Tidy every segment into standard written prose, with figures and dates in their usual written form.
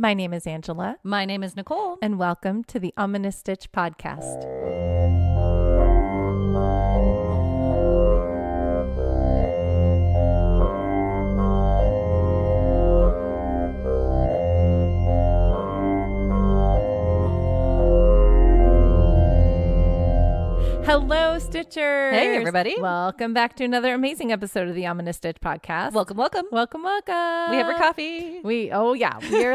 My name is Angela. My name is Nicole. And welcome to the Ominous Stitch podcast. Hello, Stitchers. Hey, everybody. Welcome back to another amazing episode of the Ominous Stitch podcast. Welcome, welcome. Welcome, welcome. We have our coffee. We are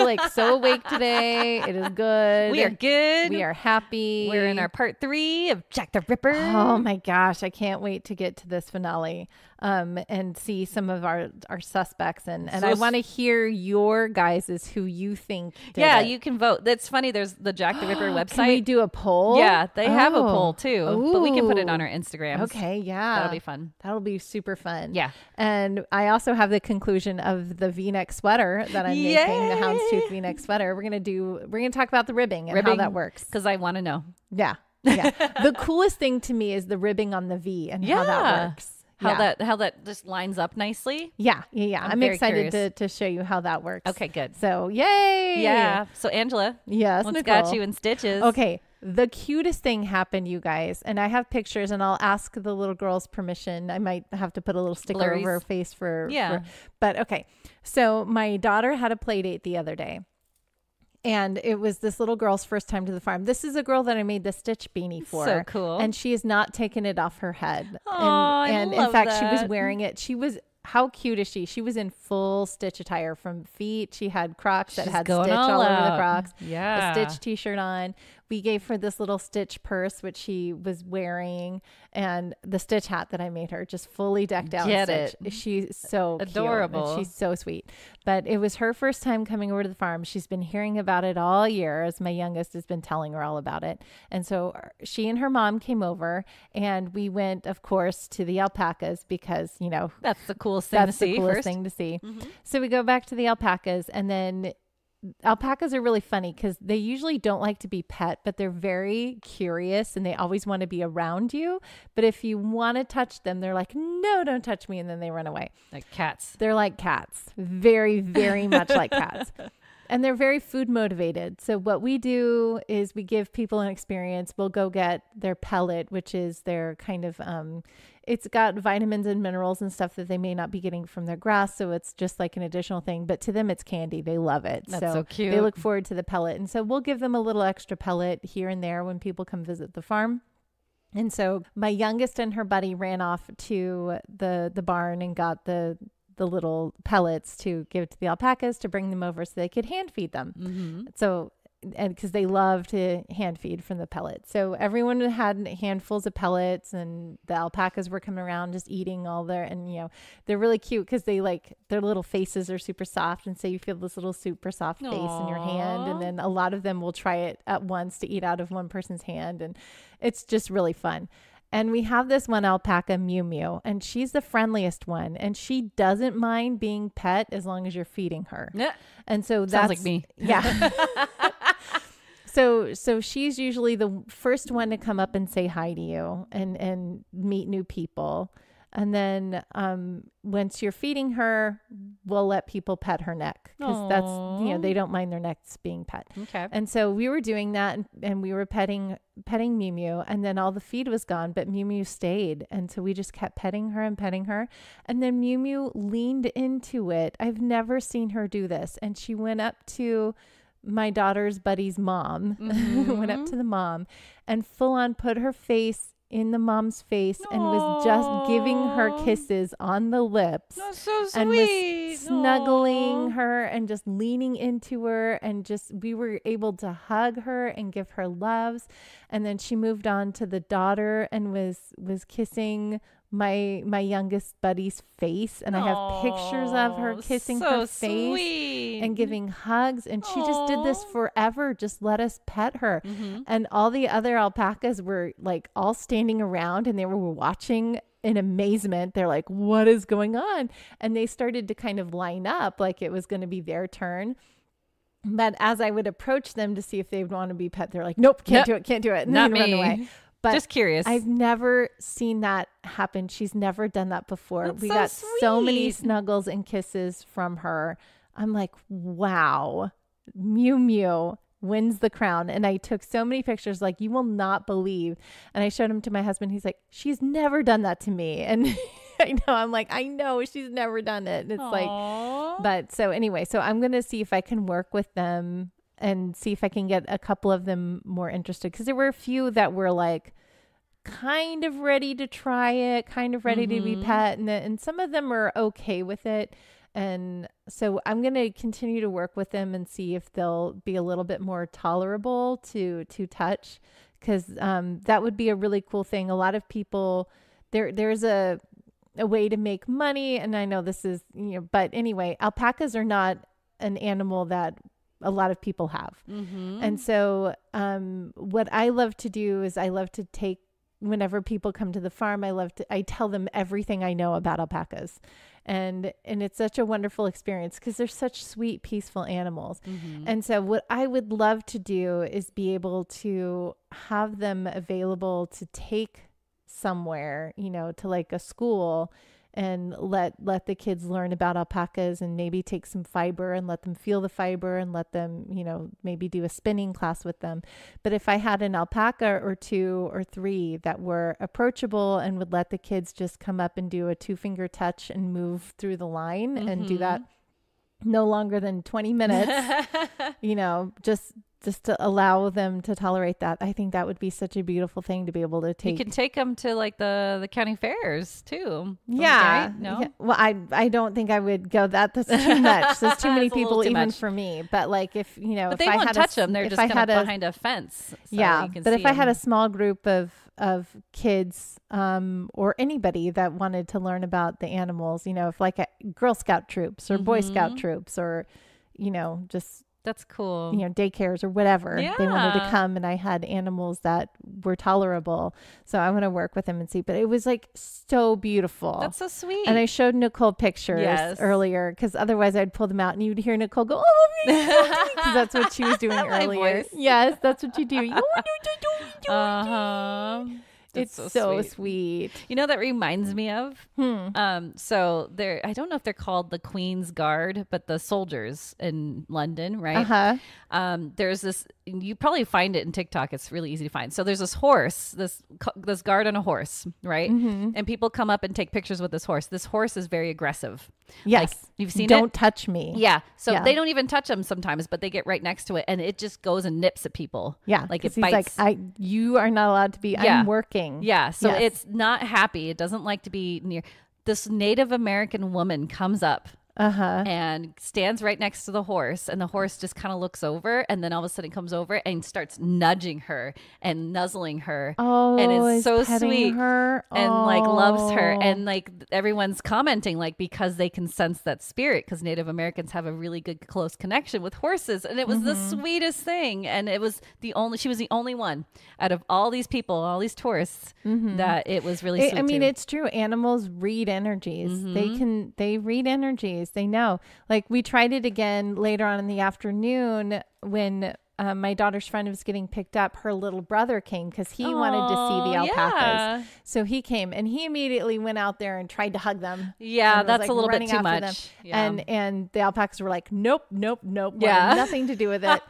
like so awake today. It is good. We are good. We are happy. We're in our part 3 of Jack the Ripper. Oh my gosh. I can't wait to get to this finale and see some of our suspects. And I want to hear your guys' who you think did it. You can vote. That's funny. There's the Jack the Ripper website. Can we do a poll? Yeah, they have a poll too. Ooh. But we can put it on our Instagram. Okay, yeah. That'll be fun. That'll be super fun. Yeah. And I also have the conclusion of the V-neck sweater that I'm making, the Houndstooth V-neck sweater. We're going to talk about the ribbing and how that works. Because I want to know. Yeah. Yeah. The coolest thing to me is the ribbing on the V and how that works. How that just lines up nicely. Yeah. I'm excited to show you how that works. Okay, good. So, yay. Yeah. So, Angela. Yes, what's Nicole got you in stitches? Okay. The cutest thing happened, you guys, and I have pictures, and I'll ask the little girl's permission. I might have to put a little sticker over her face but okay. So my daughter had a play date the other day, and it was this little girl's first time to the farm. This is a girl that I made the Stitch beanie for. So cool. And she has not taken it off her head. Aww, and in fact, she was wearing it. How cute is she? She was in full Stitch attire from feet. She had Crocs that had Stitch all over the Crocs. Yeah. A Stitch t-shirt on. We gave her this little Stitch purse, which she was wearing, and the Stitch hat that I made her, just fully decked out. She's so adorable. Cute, and she's so sweet. But it was her first time coming over to the farm. She's been hearing about it all year, as my youngest has been telling her all about it. And so she and her mom came over, and we went, of course, to the alpacas because, that's the coolest thing to see. That's the coolest thing to see. Mm-hmm. So we go back to the alpacas, and then alpacas are really funny because they usually don't like to be pet, but they're very curious and they always want to be around you. But if you want to touch them, they're like, no, don't touch me. And then they run away. Like cats. They're like cats. Very, very much like cats. And they're very food motivated. So what we do is we give people an experience. We'll go get their pellet, which is their kind of, it's got vitamins and minerals and stuff that they may not be getting from their grass. So it's just like an additional thing. But to them, it's candy. They love it. That's so cute. They look forward to the pellet. And so we'll give them a little extra pellet here and there when people come visit the farm. And so my youngest and her buddy ran off to the barn and got the little pellets to give to the alpacas to bring them over so they could hand feed them. Mm-hmm. So, and because they love to hand feed from the pellets. So everyone had handfuls of pellets, and the alpacas were coming around just eating all and they're really cute because they their little faces are super soft. And so you feel this little super soft face in your hand. And then a lot of them will try it at once to eat out of one person's hand. And it's just really fun. And we have this one alpaca, Mew Mew, and she's the friendliest one. And she doesn't mind being pet as long as you're feeding her. Yeah. And so sounds like me. Yeah. So she's usually the first one to come up and say hi to you and meet new people. And then once you're feeding her, we'll let people pet her neck because that's, they don't mind their necks being pet. Okay. And so we were doing that and we were petting Mew Mew, and then all the feed was gone, but Mew Mew stayed. And so we just kept petting her. And then Mew Mew leaned into it. I've never seen her do this. And she went up to my daughter's buddy's mom, went up to the mom and full on put her face in the mom's face and was just giving her kisses on the lips. That's so sweet. And was snuggling her and just leaning into her, and we were able to hug her and give her loves. And then she moved on to the daughter and was kissing my youngest buddy's face, and I have pictures of her kissing her face and giving hugs, and she just did this forever, just let us pet her. And all the other alpacas were like all standing around and they were watching in amazement. They're like, what is going on? And they started to kind of line up like it was going to be their turn. But as I would approach them to see if they would want to be pet, they're like, nope, can't do it. And Not then me. run away. But just curious. I've never seen that happen. She's never done that before. That's we so got sweet. so many snuggles and kisses from her. I'm like, wow, Mew Mew wins the crown. And I took so many pictures, like, you will not believe. And I showed them to my husband. He's like, she's never done that to me. And I'm like, I know she's never done it. And it's Aww. like, but so anyway, so I'm going to see if I can work with them and see if I can get a couple of them more interested. Cause there were a few that were like kind of ready to try it, kind of ready to be pet. And some of them are okay with it. And so I'm going to continue to work with them and see if they'll be a little bit more tolerable to touch. Cause, that would be a really cool thing. A lot of people there's a way to make money. And I know this is, but anyway, alpacas are not an animal that a lot of people have. And so, what I love to do is I love to take, whenever people come to the farm, I tell them everything I know about alpacas. And it's such a wonderful experience because they're such sweet, peaceful animals. And so what I would love to do is be able to have them available to take somewhere, to like a school, and let the kids learn about alpacas, and maybe take some fiber and let them feel the fiber, and let them, maybe do a spinning class with them. But if I had an alpaca or 2 or 3 that were approachable and would let the kids just come up and do a 2-finger touch and move through the line and do that no longer than 20 minutes, just to allow them to tolerate that. I think that would be such a beautiful thing to be able to take. You can take them to like the county fairs too. Yeah. Okay. No. Yeah. Well, I don't think I would go that. That's too much. There's too many people even much. for me. But like if But if they I won't had touch them. They're just kind of behind a fence. So yeah. you can But see if I had them. a small group of kids, or anybody that wanted to learn about the animals, if like a Girl Scout troops or Boy Scout troops, or, just, that's cool. Daycares or whatever. Yeah. They wanted to come, and I had animals that were tolerable. So I want to work with them and see. But it was like so beautiful. That's so sweet. And I showed Nicole pictures earlier, because otherwise I'd pull them out and you'd hear Nicole go, oh, because that's what she was doing earlier. Voice. Yes, that's what you do. It's so sweet. That reminds me of. So I don't know if they're called the Queen's Guard, but the soldiers in London, right? There's this. You probably find it in TikTok. It's really easy to find. So there's this horse, this guard on a horse, right? And people come up and take pictures with this horse. This horse is very aggressive. Yes, like, you've seen Don't it. touch me. Yeah. So they don't even touch them sometimes, but they get right next to it, and it just goes and nips at people. Yeah, like it he's bites. like, you are not allowed to be. Yeah. I'm working. Yeah. So Yes. it's not happy. It doesn't like to be near. This Native American woman comes up and stands right next to the horse, and the horse just kind of looks over, and then all of a sudden comes over and starts nudging her and nuzzling her. Oh, and it's so petting sweet her. and like loves her, and like everyone's commenting like because they can sense that spirit, because Native Americans have a really good close connection with horses, and it was the sweetest thing. And she was the only one out of all these people, all these tourists, that it was really sweet. I mean, too. it's true. Animals read energies. They read energies. They know. Like, we tried it again later on in the afternoon when my daughter's friend was getting picked up. Her little brother came because he wanted to see the alpacas. Yeah. So he came, and he immediately went out there and tried to hug them. Yeah, and was, that's like, a little bit running too after much. them. Yeah. And the alpacas were like, nope. Yeah. Nothing to do with it.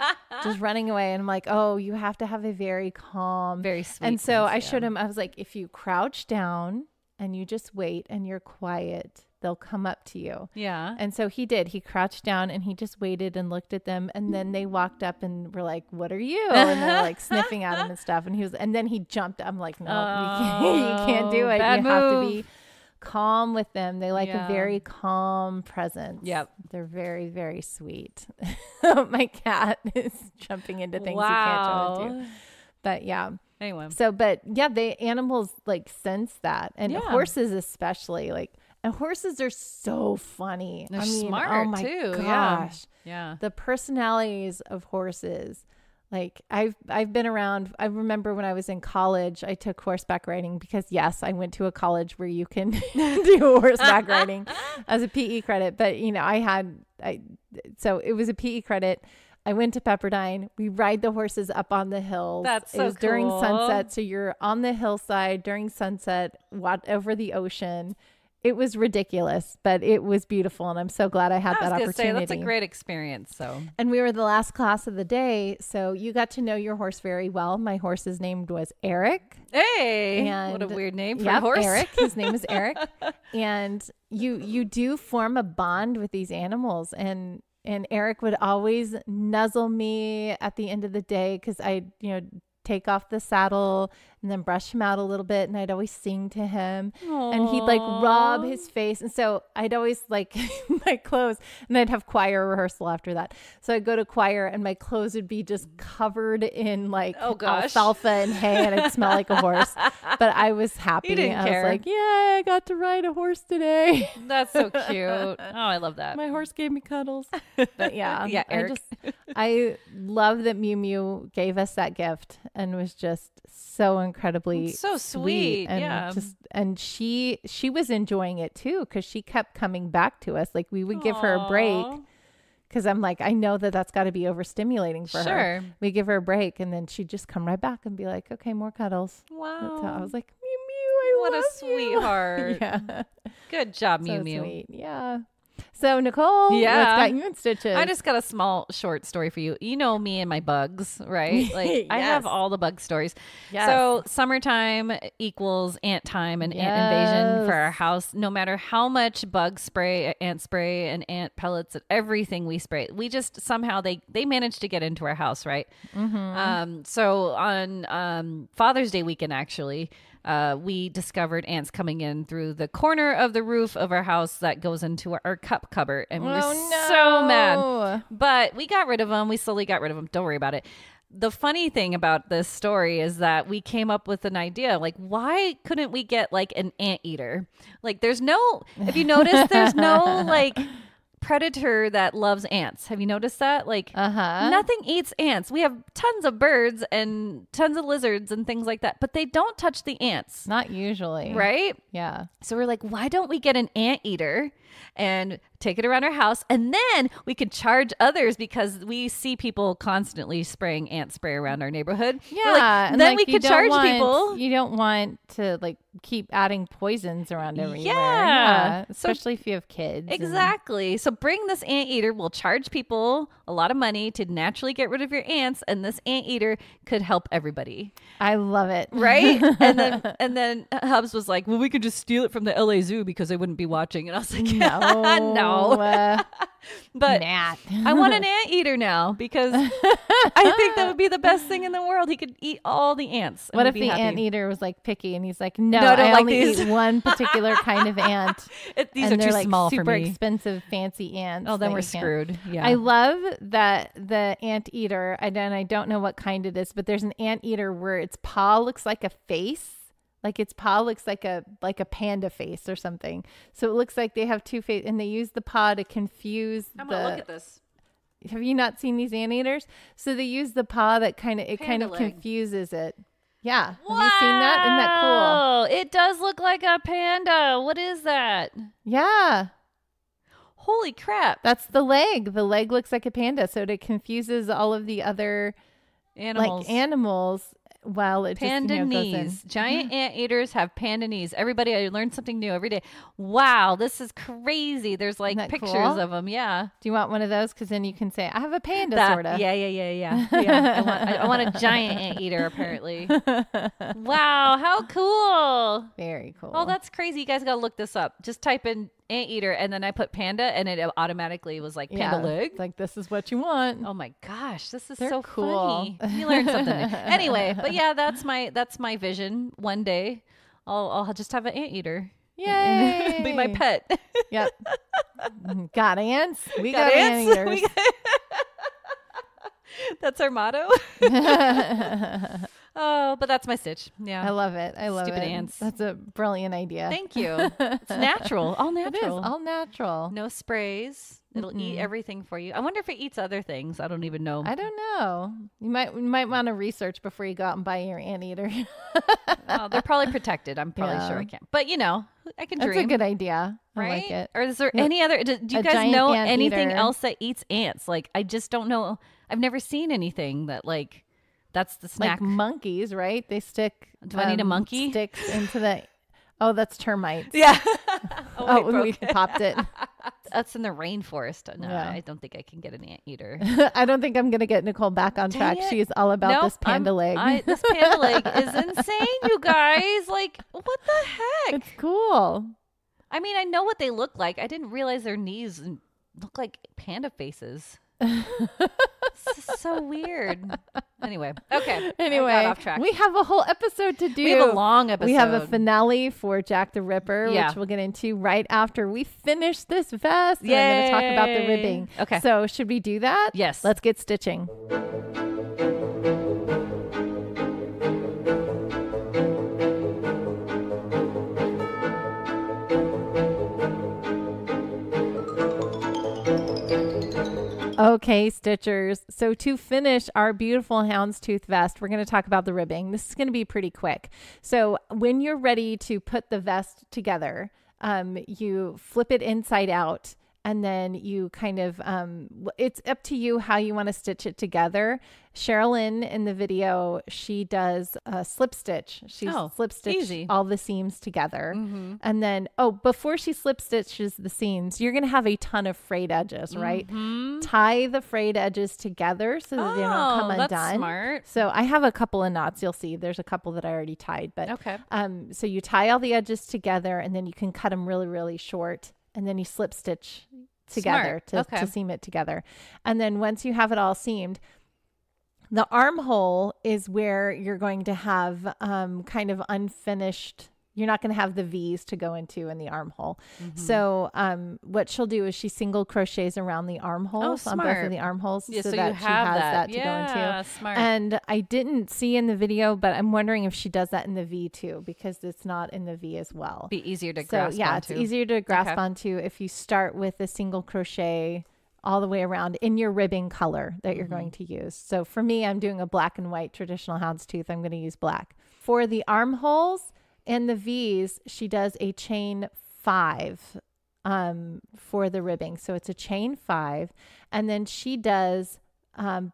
Just running away. And I'm like, oh, you have to have a very calm, Very sweet. and so sense, I showed him, I was like, if you crouch down and you just wait and you're quiet, they'll come up to you. Yeah. And so he did. He crouched down and he just waited and looked at them. And then they walked up and were like, what are you? And they were like sniffing at him and stuff. And then he jumped. I'm like, no, you can't do it. Bad You have to move. be calm with them. They like Yeah. a very calm presence. Yep. They're very, very sweet. My cat is jumping into things he can't jump into. But yeah. Anyway. So, but yeah, the animals like sense that, and Yeah. horses especially, like, and horses are so funny. They're I mean, smart oh my too. gosh, Yeah. the personalities of horses. Like, I've been around. I remember when I was in college, I took horseback riding because yes, I went to a college where you can do horseback riding as a PE credit. But so it was a PE credit. I went to Pepperdine. We ride the horses up on the hills. That's so It was during cool. sunset. So you're on the hillside during sunset, watch over the ocean. it was ridiculous, but it was beautiful. And I'm so glad I had that opportunity. Say, that's a great experience. So, and we were the last class of the day. So you got to know your horse very well. My horse's name was Eric. Hey, and what a weird name for a horse. Eric. His name is Eric. And you do form a bond with these animals. And Eric would always nuzzle me at the end of the day because I, take off the saddle and then brush him out a little bit, and I'd always sing to him. Aww. And he'd like rub his face, and so I'd always like my clothes, and I'd have choir rehearsal after that, so I'd go to choir and my clothes would be just covered in like alfalfa and hay, and I'd smell like a horse, but I was happy. I was like, yeah, I got to ride a horse today. That's so cute. Oh, I love that. My horse gave me cuddles. But yeah, Eric. I love that Mew Mew gave us that gift and was just so incredibly so sweet. And and she was enjoying it too, because she kept coming back to us. Like we would give her a break, because I'm like, I know that's got to be overstimulating for her. We give her a break, and then she'd just come right back and be like, okay, more cuddles. Wow. That's how I was like, Mew Mew, what love a sweetheart. Yeah. Good job, Mew So Mew. sweet. Yeah. So Nicole, what's got you in stitches? I just got a small short story for you. You know me and my bugs, right? Like Yes. I have all the bug stories. Yes. So summertime equals ant time and ant invasion for our house. No matter how much bug spray, ant spray, and ant pellets and everything we spray, we just somehow they managed to get into our house, right? Mm-hmm. So on Father's Day weekend, actually, we discovered ants coming in through the corner of the roof of our house that goes into our cup cupboard. And we were so mad. But we got rid of them. We slowly got rid of them. Don't worry about it. The funny thing about this story is that we came up with an idea. Like, why couldn't we get like an anteater? Like, if you notice, there's no like predator that loves ants. Have you noticed that? Like nothing eats ants. We have tons of birds and tons of lizards and things like that, but they don't touch the ants. Not usually. Right? Yeah. So we're like, why don't we get an anteater and take it around our house, and then we could charge others, because we see people constantly spraying ant spray around our neighborhood. Yeah. Like, then we could charge people. You don't want to like keep adding poisons around everywhere. Yeah. Especially if you have kids. Exactly. So bring this anteater. We'll charge people a lot of money to naturally get rid of your ants, and this anteater could help everybody. I love it. Right? and then Hubs was like, well, we could just steal it from the LA Zoo because they wouldn't be watching. And I was like, no. But Nat. I want an anteater now, because I think that would be the best thing in the world. He could eat all the ants. What if the anteater was like picky and he's like, no, I don't I like only these. eat one particular kind of ant. These are too like small for super me. expensive, fancy ants. Oh, then that we're you can't. screwed. Yeah. I love that the anteater, and I don't know what kind it is, but there's an anteater where its paw looks like a face. Like its paw looks like a panda face or something. So it looks like they have two faces, and they use the paw to confuse I'm gonna look at this. Have you not seen these anteaters? So they use the paw that kind of leg. confuses it. Yeah. Wow. Have you seen that? Isn't that cool? It does look like a panda. What is that? Yeah. Holy crap. That's the leg. The leg looks like a panda. So it confuses all of the other animals. Well, it panda just, knees. goes in. Giant anteaters have panda knees. Everybody, I learn something new every day. Wow, this is crazy. There's like pictures cool? of them. Yeah. Do you want one of those? Because then you can say, I have a panda, sort of. Yeah. I want a giant anteater, apparently. Wow, how cool. Very cool. Oh, that's crazy. You guys got to look this up. Just type in anteater, and then I put panda, and it automatically was like panda leg. It's like, this is what you want. Oh my gosh, this is They're so cool. funny. You learned something new. Anyway, but yeah, that's my vision. One day I'll just have an anteater. Yay. Be my pet. Yep. Got ants. We got anteaters. That's our motto. Oh, but that's my stitch. Yeah. I love it. I love Stupid it. ants. That's a brilliant idea. Thank you. It's natural. All natural. It is all natural. No sprays. It'll eat everything for you. I wonder if it eats other things. I don't even know. I don't know. You might want to research before you go out and buy your anteater. Oh, they're probably protected. I'm probably sure I can't. But I can dream. That's a good idea. Right? I like it. Or is there any other? Do you guys know anything else that eats ants? Like, I just don't know. I've never seen anything that that's the snack. Like monkeys, right? They stick. Do I need a monkey? Sticks into the. Oh, that's termites. Yeah. We popped it. That's in the rainforest. No, Yeah. I don't think I can get an anteater. I don't think I'm going to get Nicole back on track. it. She's all about this panda leg. This panda leg is insane, you guys. Like, what the heck? It's cool. I mean, I know what they look like. I didn't realize their knees look like panda faces. This is so weird. Anyway, okay. I got off track. We have a whole episode to do. We have a long episode. We have a finale for Jack the Ripper, which we'll get into right after we finish this vest. And I'm going to talk about the ribbing. Okay. So should we do that? Yes. Let's get stitching. Okay, Stitchers. So to finish our beautiful houndstooth vest, we're going to talk about the ribbing. This is going to be pretty quick. So when you're ready to put the vest together, you flip it inside out, and then you kind of, it's up to you how you want to stitch it together. Sherilyn in the video, she does a slip stitch. She slip stitches all the seams together. Mm-hmm. And then, before she slip stitches the seams, you're going to have a ton of frayed edges, right? Mm-hmm. Tie the frayed edges together so that they don't come undone. That's smart. So I have a couple of knots. You'll see there's a couple that I already tied, but okay. So you tie all the edges together, and then you can cut them really, really short. And then you slip stitch together to seam it together. And then once you have it all seamed, the armhole is where you're going to have kind of unfinished. You're not going to have the V's to go into in the armhole. Mm-hmm. So what she'll do is she single crochets around the armholes on both of the armholes so that she has that to go into. Smart. And I didn't see in the video, but I'm wondering if she does that in the V too, because it's not in the V as well. Be easier to grasp onto. It's easier to grasp onto if you start with a single crochet all the way around in your ribbing color that you're going to use. So for me, I'm doing a black and white traditional houndstooth. I'm going to use black. For the armholes and the V's, she does a chain 5 for the ribbing. So it's a chain 5. And then she does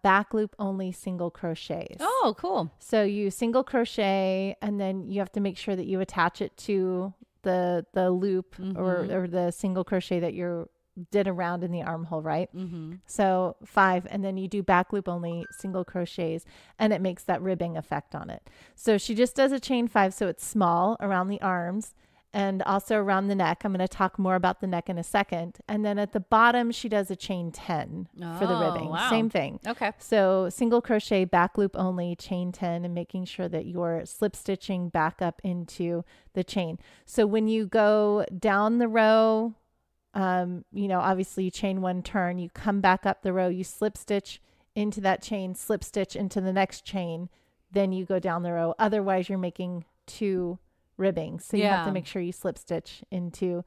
back loop only single crochets. Oh, cool. So you single crochet, and then you have to make sure that you attach it to the loop or the single crochet that you did around in the armhole, right? Mm-hmm. So 5, and then you do back loop only single crochets, and it makes that ribbing effect on it. So she just does a chain 5, so it's small around the arms and also around the neck. I'm going to talk more about the neck in a second. And then at the bottom, she does a chain 10 for the ribbing. Wow. Same thing. Okay. So single crochet, back loop only, chain 10, and making sure that you're slip stitching back up into the chain. So when you go down the row, obviously you chain 1 turn, you come back up the row, you slip stitch into that chain, slip stitch into the next chain, then you go down the row. Otherwise you're making 2 ribbings. So you have to make sure you slip stitch into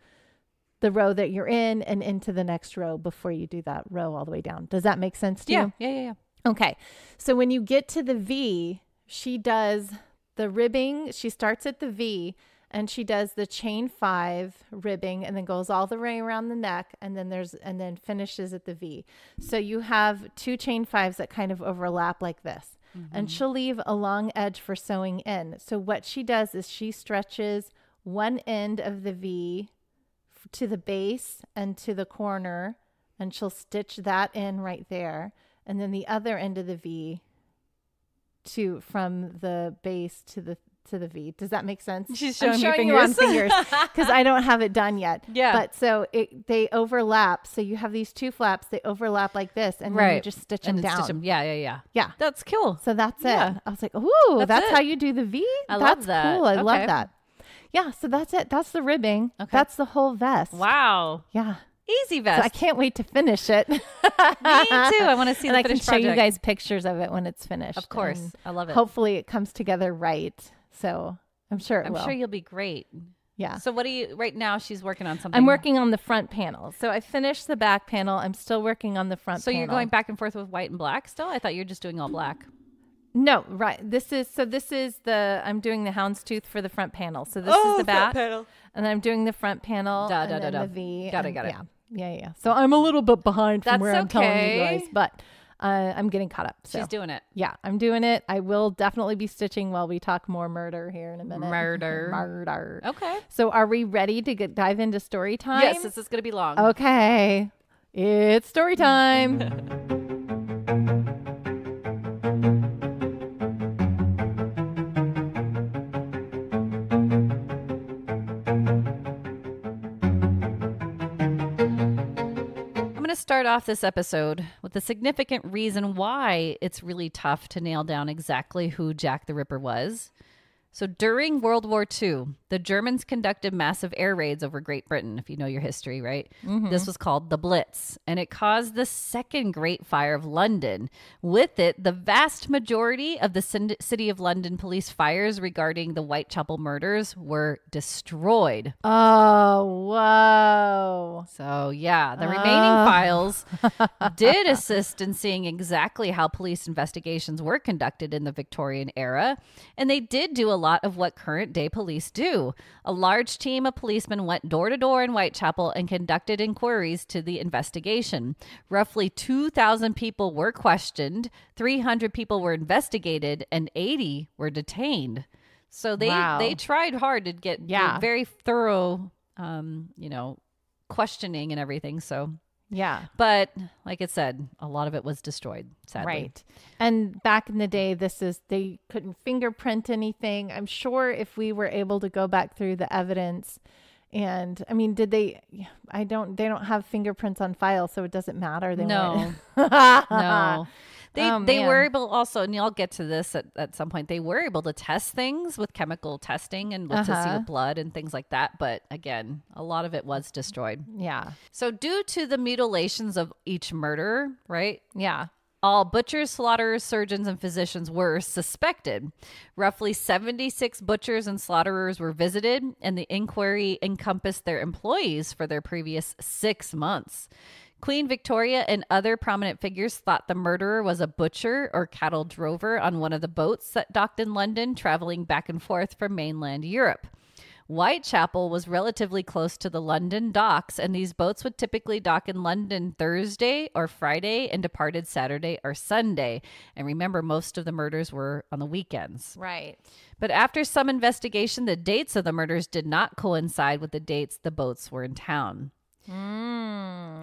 the row that you're in and into the next row before you do that row all the way down. Does that make sense to you? Yeah. Okay. So when you get to the V, she does the ribbing. She starts at the V, and she does the chain 5 ribbing, and then goes all the way around the neck, and then finishes at the V. So you have 2 chain 5s that kind of overlap like this. Mm-hmm. And she'll leave a long edge for sewing in. So what she does is she stretches one end of the V to the base and to the corner, and she'll stitch that in right there. And then the other end of the V from the base to the V. Does that make sense? She's showing you on fingers because I don't have it done yet. Yeah. But so they overlap. So you have these 2 flaps, they overlap like this, and then you just stitch them down. Stitch them. Yeah. Yeah. That's cool. So that's it. I was like, ooh, that's how you do the V? I that's love that. Cool. I love that. Yeah. So that's it. That's the ribbing. Okay. That's the whole vest. Wow. Yeah. Easy vest. So I can't wait to finish it. Me too. I want to see the finished project. And I can show you guys pictures of it when it's finished. Of course. I love it. Hopefully it comes together right. So I'm sure it will. I'm sure you'll be great. Yeah. So right now she's working on something. I'm working on the front panel. So I finished the back panel. I'm still working on the front panel. So you're going back and forth with white and black still? I thought you were just doing all black. No, right. This is I'm doing the houndstooth for the front panel. So this is the back panel. And I'm doing the front panel the V. Got it. Yeah. So I'm a little bit behind from where I'm telling you guys. But I'm getting caught up. So. She's doing it. Yeah, I'm doing it. I will definitely be stitching while we talk more murder here in a minute. Murder. Okay. So are we ready to dive into story time? Yes, this is going to be long. Okay. It's story time. Start off this episode with a significant reason why it's really tough to nail down exactly who Jack the Ripper was. So during World War II, the Germans conducted massive air raids over Great Britain, if you know your history, right? Mm-hmm. This was called the Blitz, and it caused the Second Great Fire of London. With it, the vast majority of the City of London police fires regarding the Whitechapel murders were destroyed. Oh, whoa. So, yeah, the remaining files did assist in seeing exactly how police investigations were conducted in the Victorian era, and they did do a lot of what current day police do. A large team of policemen went door to door in Whitechapel and conducted inquiries to the investigation. Roughly 2,000 people were questioned, 300 people were investigated, and 80 were detained. So they tried hard to get very thorough, questioning and everything. So yeah. But like it said, a lot of it was destroyed, sadly. Right. And back in the day, they couldn't fingerprint anything. I'm sure if we were able to go back through the evidence and they don't have fingerprints on file, so it doesn't matter. No. They were able also, and y'all get to this at some point, they were able to test things with chemical testing and to see with blood and things like that. But again, a lot of it was destroyed. Yeah. So due to the mutilations of each murderer, right? Yeah. All butchers, slaughterers, surgeons, and physicians were suspected. Roughly 76 butchers and slaughterers were visited, and the inquiry encompassed their employees for their previous 6 months. Queen Victoria and other prominent figures thought the murderer was a butcher or cattle drover on one of the boats that docked in London, traveling back and forth from mainland Europe. Whitechapel was relatively close to the London docks, and these boats would typically dock in London Thursday or Friday and departed Saturday or Sunday. And remember, most of the murders were on the weekends. Right. But after some investigation, the dates of the murders did not coincide with the dates the boats were in town.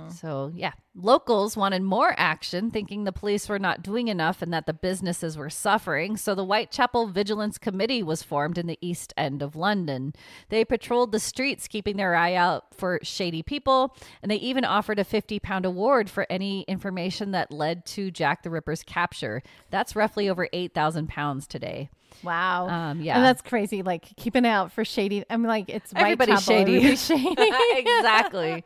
So, yeah, locals wanted more action, thinking the police were not doing enough and that the businesses were suffering. So the Whitechapel Vigilance Committee was formed in the East End of London. They patrolled the streets, keeping their eye out for shady people, and they even offered a £50 award for any information that led to Jack the Ripper's capture. That's roughly over £8,000 today. Wow. Yeah. And that's crazy. Like keeping out for shady. I'm like, it's everybody's shady. Everybody's shady. Exactly.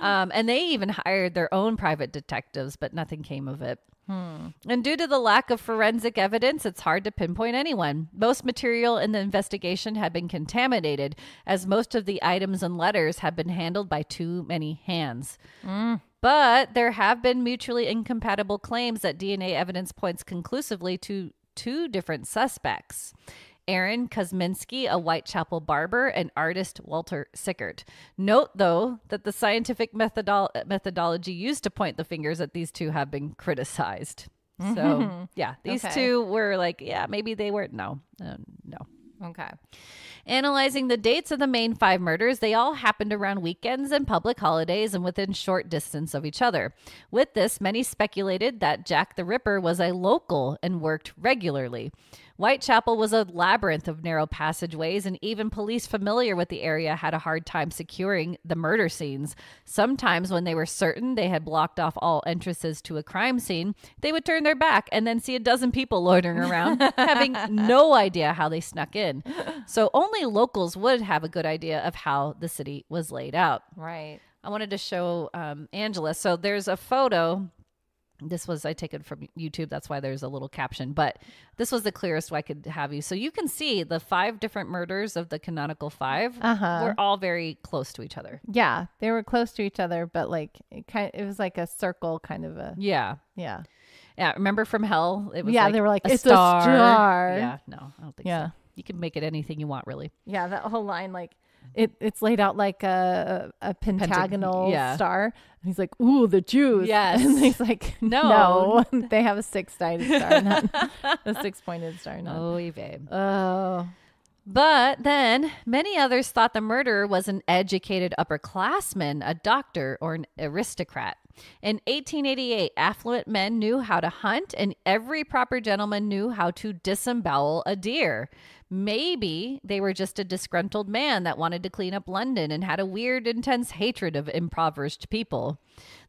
And they even hired their own private detectives, but nothing came of it. And due to the lack of forensic evidence, it's hard to pinpoint anyone. Most material in the investigation had been contaminated, as most of the items and letters had been handled by too many hands. But there have been mutually incompatible claims that DNA evidence points conclusively to two different suspects. Aaron Kosminski, a Whitechapel barber, and artist Walter Sickert. Note, though, that the scientific methodology used to point the fingers at these two have been criticized. So, yeah, these two were like, yeah, maybe they were. No. Okay. Analyzing the dates of the main 5 murders, they all happened around weekends and public holidays and within short distance of each other. With this, many speculated that Jack the Ripper was a local and worked regularly. Whitechapel was a labyrinth of narrow passageways, and even police familiar with the area had a hard time securing the murder scenes. Sometimes when they were certain they had blocked off all entrances to a crime scene, they would turn their back and then see a dozen people loitering around, having no idea how they snuck in. So only locals would have a good idea of how the city was laid out. Right. I wanted to show Angela. So there's a photo. I take it from YouTube. That's why there's a little caption, but this was the clearest I could have you. So you can see the 5 different murders of the canonical 5 were all very close to each other. Yeah. They were close to each other, but like it was like a circle kind of a. Yeah. Yeah. Yeah. Remember from Hell? It was they were like, it's star. a star. Yeah. No, I don't think so. You can make it anything you want, really. Yeah. That whole line, like, it's laid out like a pentagonal star. And he's like, ooh, the Jews. Yes. And he's like, no. They have a six-sided star, not a six-pointed star. Not. Oh, babe. Oh. But then many others thought the murderer was an educated upperclassman, a doctor, or an aristocrat. In 1888, affluent men knew how to hunt, and every proper gentleman knew how to disembowel a deer. Maybe they were just a disgruntled man that wanted to clean up London and had a weird, intense hatred of impoverished people.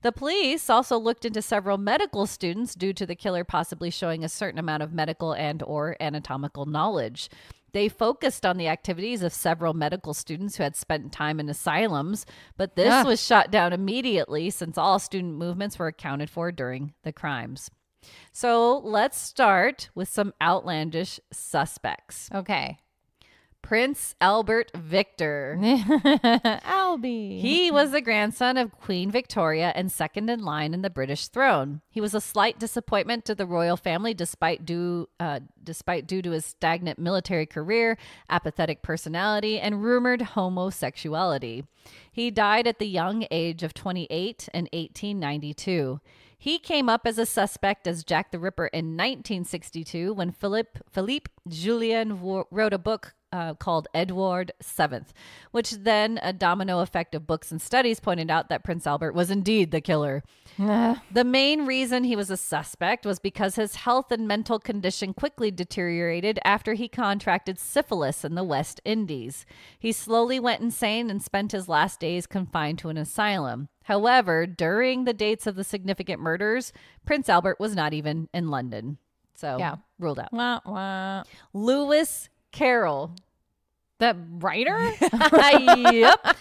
The police also looked into several medical students due to the killer possibly showing a certain amount of medical and or anatomical knowledge. They focused on the activities of several medical students who had spent time in asylums, but this was shot down immediately since all student movements were accounted for during the crimes. So let's start with some outlandish suspects. Okay. Prince Albert Victor. Albie. He was the grandson of Queen Victoria and second in line in the British throne. He was a slight disappointment to the royal family despite due to his stagnant military career, apathetic personality, and rumored homosexuality. He died at the young age of 28 in 1892. He came up as a suspect as Jack the Ripper in 1962 when Philippe Julien wrote a book called Edward VII, which then a domino effect of books and studies pointed out that Prince Albert was indeed the killer. The main reason he was a suspect was because his health and mental condition quickly deteriorated after he contracted syphilis in the West Indies. He slowly went insane and spent his last days confined to an asylum. However, during the dates of the significant murders, Prince Albert was not even in London. So, ruled out. Wah, wah. Lewis Carroll. The writer? Yep.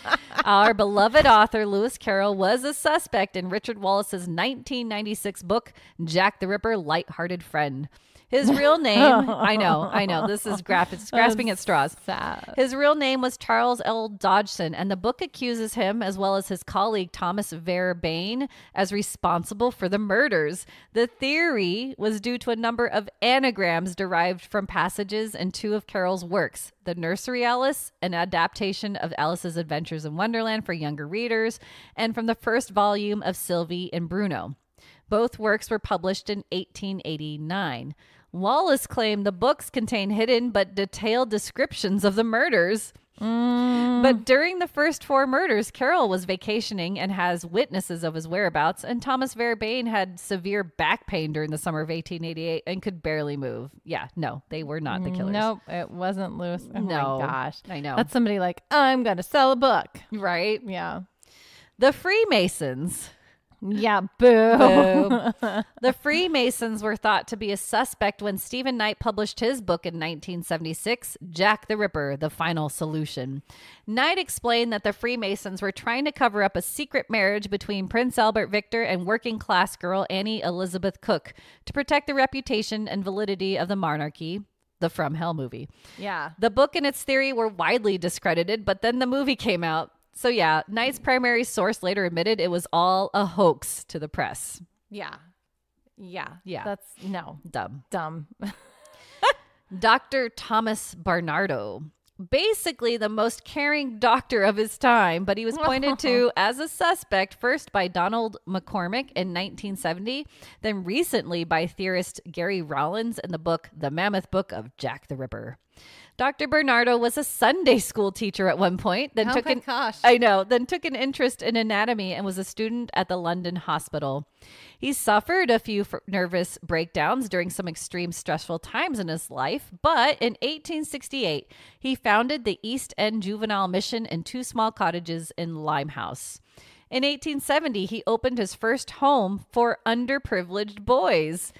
Our beloved author, Lewis Carroll, was a suspect in Richard Wallace's 1996 book, Jack the Ripper, Light-Hearted Friend. His real name, I know, this is grasping at straws. Sad. His real name was Charles L. Dodgson, and the book accuses him, as well as his colleague Thomas Verbain, as responsible for the murders. The theory was due to a number of anagrams derived from passages in two of Carroll's works, The Nursery Alice, an adaptation of Alice's Adventures in Wonderland for younger readers, and from the first volume of Sylvie and Bruno. Both works were published in 1889. Wallace claimed the books contain hidden but detailed descriptions of the murders. But during the first four murders, Carroll was vacationing and has witnesses of his whereabouts, and Thomas Verbain had severe back pain during the summer of 1888 and could barely move. Yeah, no, they were not the killers. Nope, it wasn't Lewis. Oh no, my gosh. I know. That's somebody like, I'm going to sell a book. Right? Yeah. The Freemasons. Yeah, boo. The Freemasons were thought to be a suspect when Stephen Knight published his book in 1976, Jack the Ripper, The Final Solution. Knight explained that the Freemasons were trying to cover up a secret marriage between Prince Albert Victor and working-class girl Annie Elizabeth Cook to protect the reputation and validity of the monarchy. The From Hell movie. Yeah. The book and its theory were widely discredited, but then the movie came out. So yeah, Knight's primary source later admitted it was all a hoax to the press. Yeah. That's dumb. Dr. Thomas Barnardo. Basically the most caring doctor of his time, but he was pointed to as a suspect first by Donald McCormick in 1970, then recently by theorist Gary Rollins in the book The Mammoth Book of Jack the Ripper. Dr. Bernardo was a Sunday school teacher at one point, then took an interest in anatomy and was a student at the London Hospital. He suffered a few nervous breakdowns during some extreme stressful times in his life, but in 1868, he founded the East End Juvenile Mission in two small cottages in Limehouse. In 1870, he opened his first home for underprivileged boys.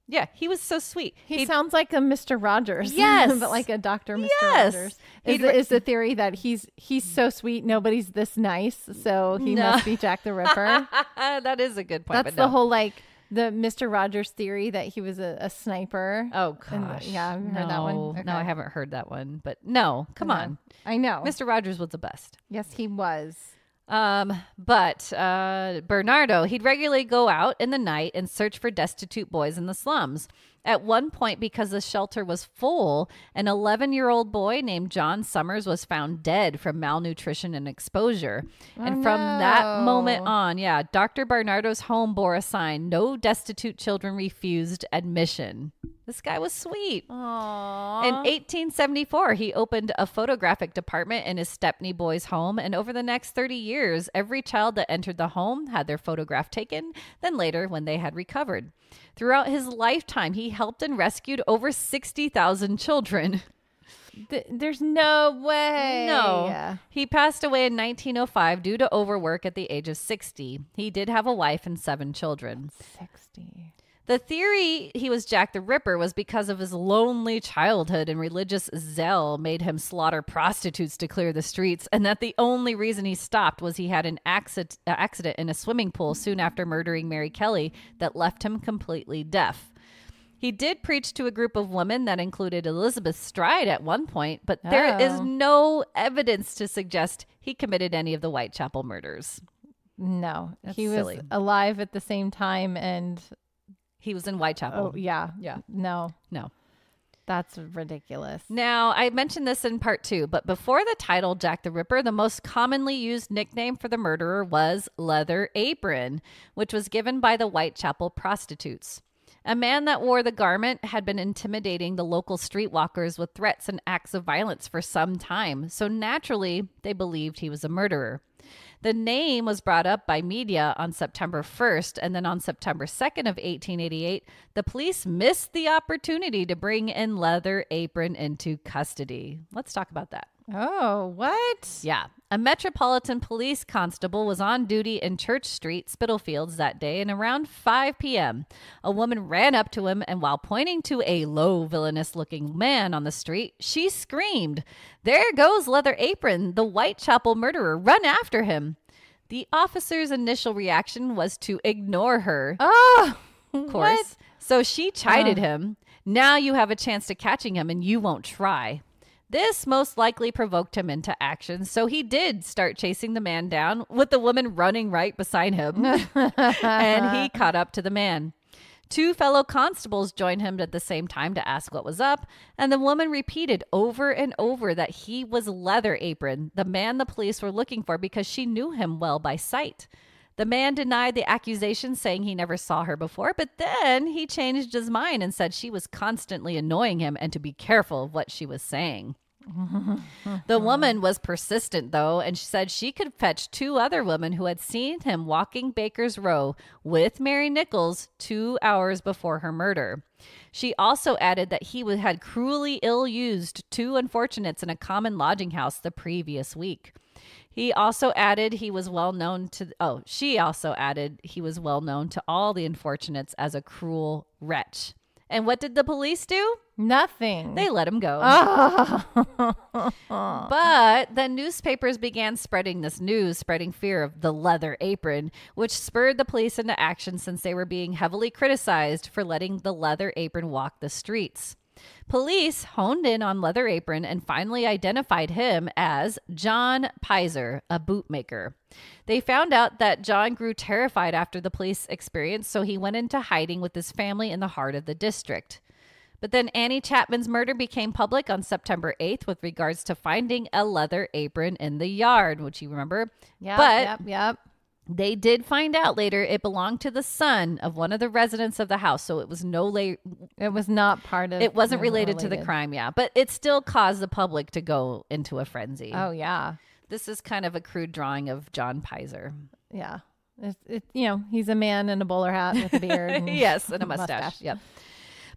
Yeah, he was so sweet. He sounds like a Mr. Rogers. Yes. But like a Dr. Mr. Rogers. Is the theory that he's so sweet, nobody's this nice, so he must be Jack the Ripper? That is a good point. That's the whole, like, the Mr. Rogers theory that he was a sniper. Oh, gosh. Have you heard that one? Okay. No, I haven't heard that one. But no, come on. I know. Mr. Rogers was the best. Yes, he was. But Bernardo, he'd regularly go out in the night and search for destitute boys in the slums. At one point, because the shelter was full, an 11-year-old boy named John Summers was found dead from malnutrition and exposure. And from that moment on, Dr. Bernardo's home bore a sign, "No destitute children refused admission." This guy was sweet. Aww. In 1874, he opened a photographic department in his Stepney boys' home. And over the next 30 years, every child that entered the home had their photograph taken, then later when they had recovered. Throughout his lifetime, he helped and rescued over 60,000 children. There's no way. No. He passed away in 1905 due to overwork at the age of 60. He did have a wife and 7 children. 60. The theory he was Jack the Ripper was because of his lonely childhood and religious zeal made him slaughter prostitutes to clear the streets, and that the only reason he stopped was he had an accident in a swimming pool soon after murdering Mary Kelly that left him completely deaf. He did preach to a group of women that included Elizabeth Stride at one point, but there is no evidence to suggest he committed any of the Whitechapel murders. No. He silly. was alive at the same time and... He was in Whitechapel. Oh, yeah. Yeah. No. That's ridiculous. Now, I mentioned this in part 2, but before the title Jack the Ripper, the most commonly used nickname for the murderer was Leather Apron, which was given by the Whitechapel prostitutes. A man that wore the garment had been intimidating the local streetwalkers with threats and acts of violence for some time, so naturally, they believed he was a murderer. The name was brought up by media on September 1st, and then on September 2nd of 1888, the police missed the opportunity to bring in Leather Apron into custody. Let's talk about that. Oh, what? Yeah. A Metropolitan Police constable was on duty in Church Street, Spitalfields that day, and around 5 p.m., a woman ran up to him, and while pointing to a low, villainous-looking man on the street, she screamed, "There goes Leather Apron, the Whitechapel murderer. Run after him." The officer's initial reaction was to ignore her. Oh, of course. What? So she chided him. "Now you have a chance to catching him, and you won't try." This most likely provoked him into action, so he did start chasing the man down with the woman running right beside him, and he caught up to the man. 2 fellow constables joined him at the same time to ask what was up, and the woman repeated over and over that he was Leather Apron, the man the police were looking for, because she knew him well by sight. The man denied the accusation, saying he never saw her before, but then he changed his mind and said she was constantly annoying him and to be careful of what she was saying. The woman was persistent, though, and she said she could fetch 2 other women who had seen him walking Baker's Row with Mary Nichols 2 hours before her murder. She also added that he had cruelly ill-used 2 unfortunates in a common lodging house the previous week. She also added he was well known to all the unfortunates as a cruel wretch. And what did the police do? Nothing. They let him go. Oh. But the newspapers began spreading this news, spreading fear of the Leather Apron, which spurred the police into action since they were being heavily criticized for letting the Leather Apron walk the streets. Police honed in on Leather Apron and finally identified him as John Pizer, a bootmaker. They found out that John grew terrified after the police experience, so he went into hiding with his family in the heart of the district. But then Annie Chapman's murder became public on September 8th with regards to finding a leather apron in the yard, which you remember. Yep. They did find out later it belonged to the son of one of the residents of the house, so it was it was not part of it wasn't related to the crime, but it still caused the public to go into a frenzy. Oh yeah. This is kind of a crude drawing of John Pizer. Yeah. He's a man in a bowler hat with a beard and yes, and a mustache. Yep.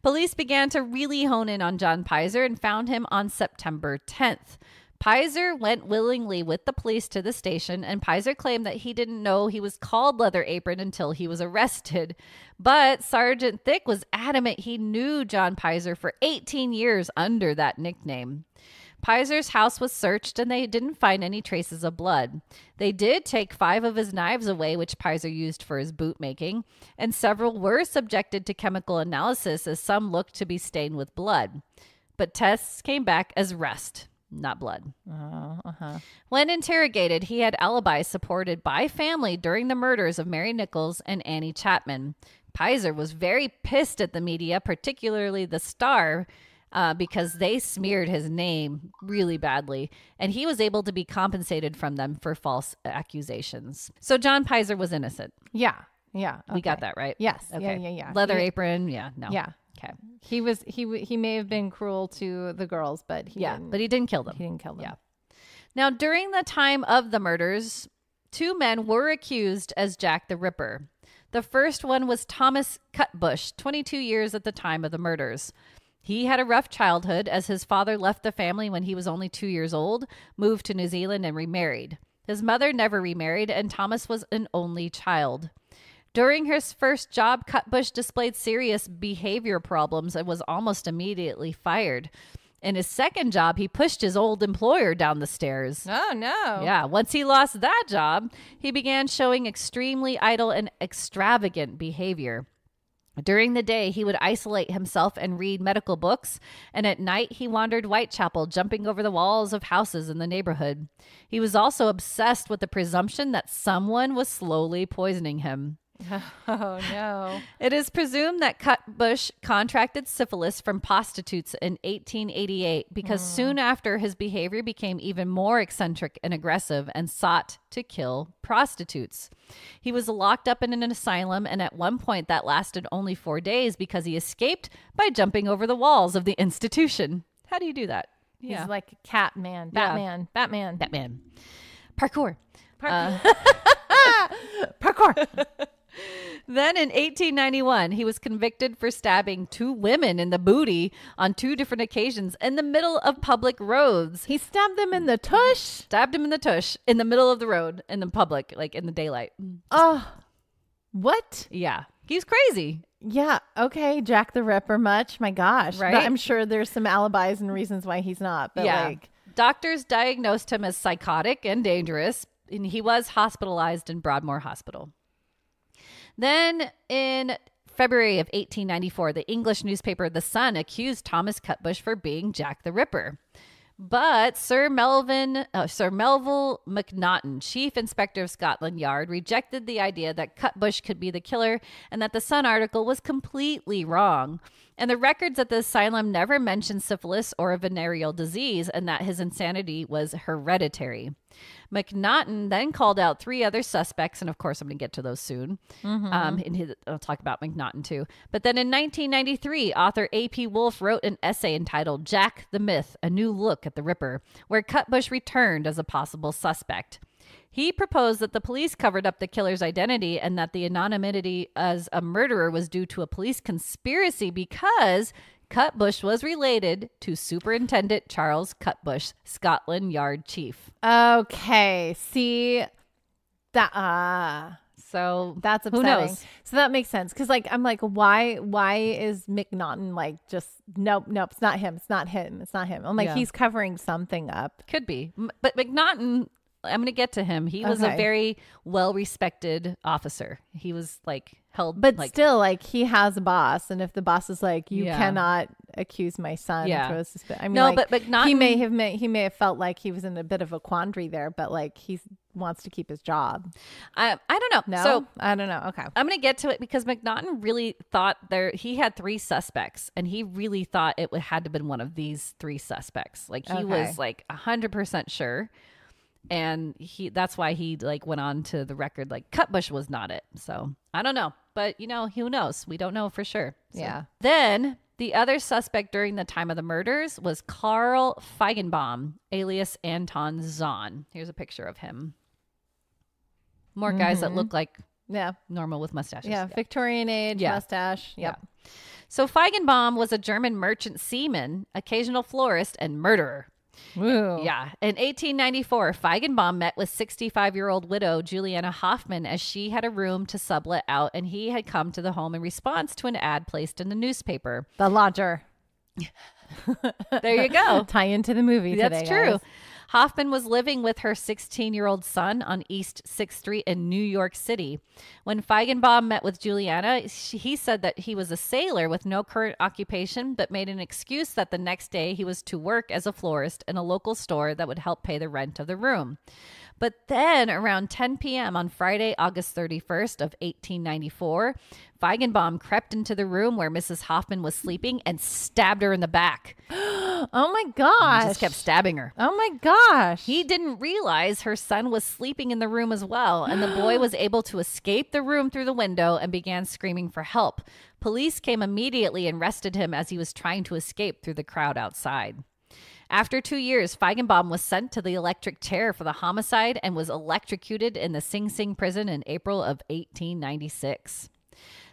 Police began to really hone in on John Pizer and found him on September 10th. Pizer went willingly with the police to the station, and Pizer claimed that he didn't know he was called Leather Apron until he was arrested. But Sergeant Thick was adamant he knew John Pizer for 18 years under that nickname. Pizer's house was searched, and they didn't find any traces of blood. They did take 5 of his knives away, which Pizer used for his boot making, and several were subjected to chemical analysis as some looked to be stained with blood. But tests came back as rust. not blood. Uh-huh. When interrogated, he had alibis supported by family during the murders of Mary Nichols and Annie Chapman. Pizer was very pissed at the media, particularly the Star, because they smeared his name really badly, and he was able to be compensated from them for false accusations. So John Pizer was innocent. Yeah. Okay. We got that right? Yes. Okay. Yeah. Leather apron. Yeah. No. Yeah. Okay. He may have been cruel to the girls, but he didn't kill them. He didn't kill them. Yeah. Now, during the time of the murders, 2 men were accused as Jack the Ripper. The first one was Thomas Cutbush, 22 years at the time of the murders. He had a rough childhood as his father left the family when he was only 2 years old, moved to New Zealand, and remarried. His mother never remarried, and Thomas was an only child. During his first job, Cutbush displayed serious behavior problems and was almost immediately fired. In his second job, he pushed his old employer down the stairs. Oh, no. Yeah. Once he lost that job, he began showing extremely idle and extravagant behavior. During the day, he would isolate himself and read medical books, and at night he wandered Whitechapel, jumping over the walls of houses in the neighborhood. He was also obsessed with the presumption that someone was slowly poisoning him. Oh, no. It is presumed that Cutbush contracted syphilis from prostitutes in 1888 because soon after his behavior became even more eccentric and aggressive and sought to kill prostitutes. He was locked up in an asylum, and at one point that lasted only 4 days because he escaped by jumping over the walls of the institution. How do you do that? He's like Catman, Batman. Parkour. Parkour. Then in 1891, he was convicted for stabbing 2 women in the booty on 2 different occasions in the middle of public roads. He stabbed them in the tush? Stabbed him in the tush in the middle of the road in the public, like in the daylight. Oh, what? Yeah. He's crazy. Yeah. Okay. Jack the Ripper much. My gosh. Right? But I'm sure there's some alibis and reasons why he's not. But Doctors diagnosed him as psychotic and dangerous, and he was hospitalized in Broadmoor Hospital. Then in February of 1894, the English newspaper The Sun accused Thomas Cutbush for being Jack the Ripper. But Sir Melville McNaughton, Chief Inspector of Scotland Yard, rejected the idea that Cutbush could be the killer and that the Sun article was completely wrong. And the records at the asylum never mentioned syphilis or a venereal disease, and that his insanity was hereditary. McNaughton then called out 3 other suspects, and of course I'm going to get to those soon. I'll talk about McNaughton too. But then in 1993, author A.P. Wolfe wrote an essay entitled Jack the Myth, A New Look at the Ripper, where Cutbush returned as a possible suspect. He proposed that the police covered up the killer's identity and that the anonymity as a murderer was due to a police conspiracy because Cutbush was related to Superintendent Charles Cutbush, Scotland Yard chief. Okay. See, that so that's upsetting. Who knows? So that makes sense. Cause I'm like, why is McNaughton like just, nope, it's not him. I'm like, he's covering something up. Could be. But McNaughton, I'm going to get to him. He was a very well-respected officer. He was held. But still, he has a boss. And if the boss is like, you cannot accuse my son. Yeah. But McNaughton, he may have felt like he was in a bit of a quandary there, but he wants to keep his job. I don't know. No, so I don't know. Okay. I'm going to get to it because McNaughton really thought he had 3 suspects, and he really thought it had to have been one of these 3 suspects. He was 100% sure. And that's why he went on to the record Cutbush was not it. So I don't know, but who knows? We don't know for sure. So. Yeah. Then the other suspect during the time of the murders was Carl Feigenbaum, alias Anton Zahn. Here's a picture of him. More guys that look like normal with mustaches. Yeah. Victorian age, mustache. Yep. Yeah. So Feigenbaum was a German merchant seaman, occasional florist, and murderer. Woo. Yeah. In 1894, Feigenbaum met with 65-year-old widow Juliana Hoffman as she had a room to sublet out, and he had come to the home in response to an ad placed in the newspaper. The Lodger. There you go. Tie into the movie today. That's true. Guys. Hoffman was living with her 16-year-old son on East 6th Street in New York City. When Feigenbaum met with Juliana, he said that he was a sailor with no current occupation, but made an excuse that the next day he was to work as a florist in a local store that would help pay the rent of the room. But then around 10 p.m. on Friday, August 31st of 1894, Feigenbaum crept into the room where Mrs. Hoffman was sleeping and stabbed her in the back. Oh my gosh. He just kept stabbing her. Oh my gosh. He didn't realize her son was sleeping in the room as well, and the boy was able to escape the room through the window and began screaming for help. Police came immediately and arrested him as he was trying to escape through the crowd outside. After 2 years, Feigenbaum was sent to the electric chair for the homicide and was electrocuted in the Sing Sing prison in April of 1896.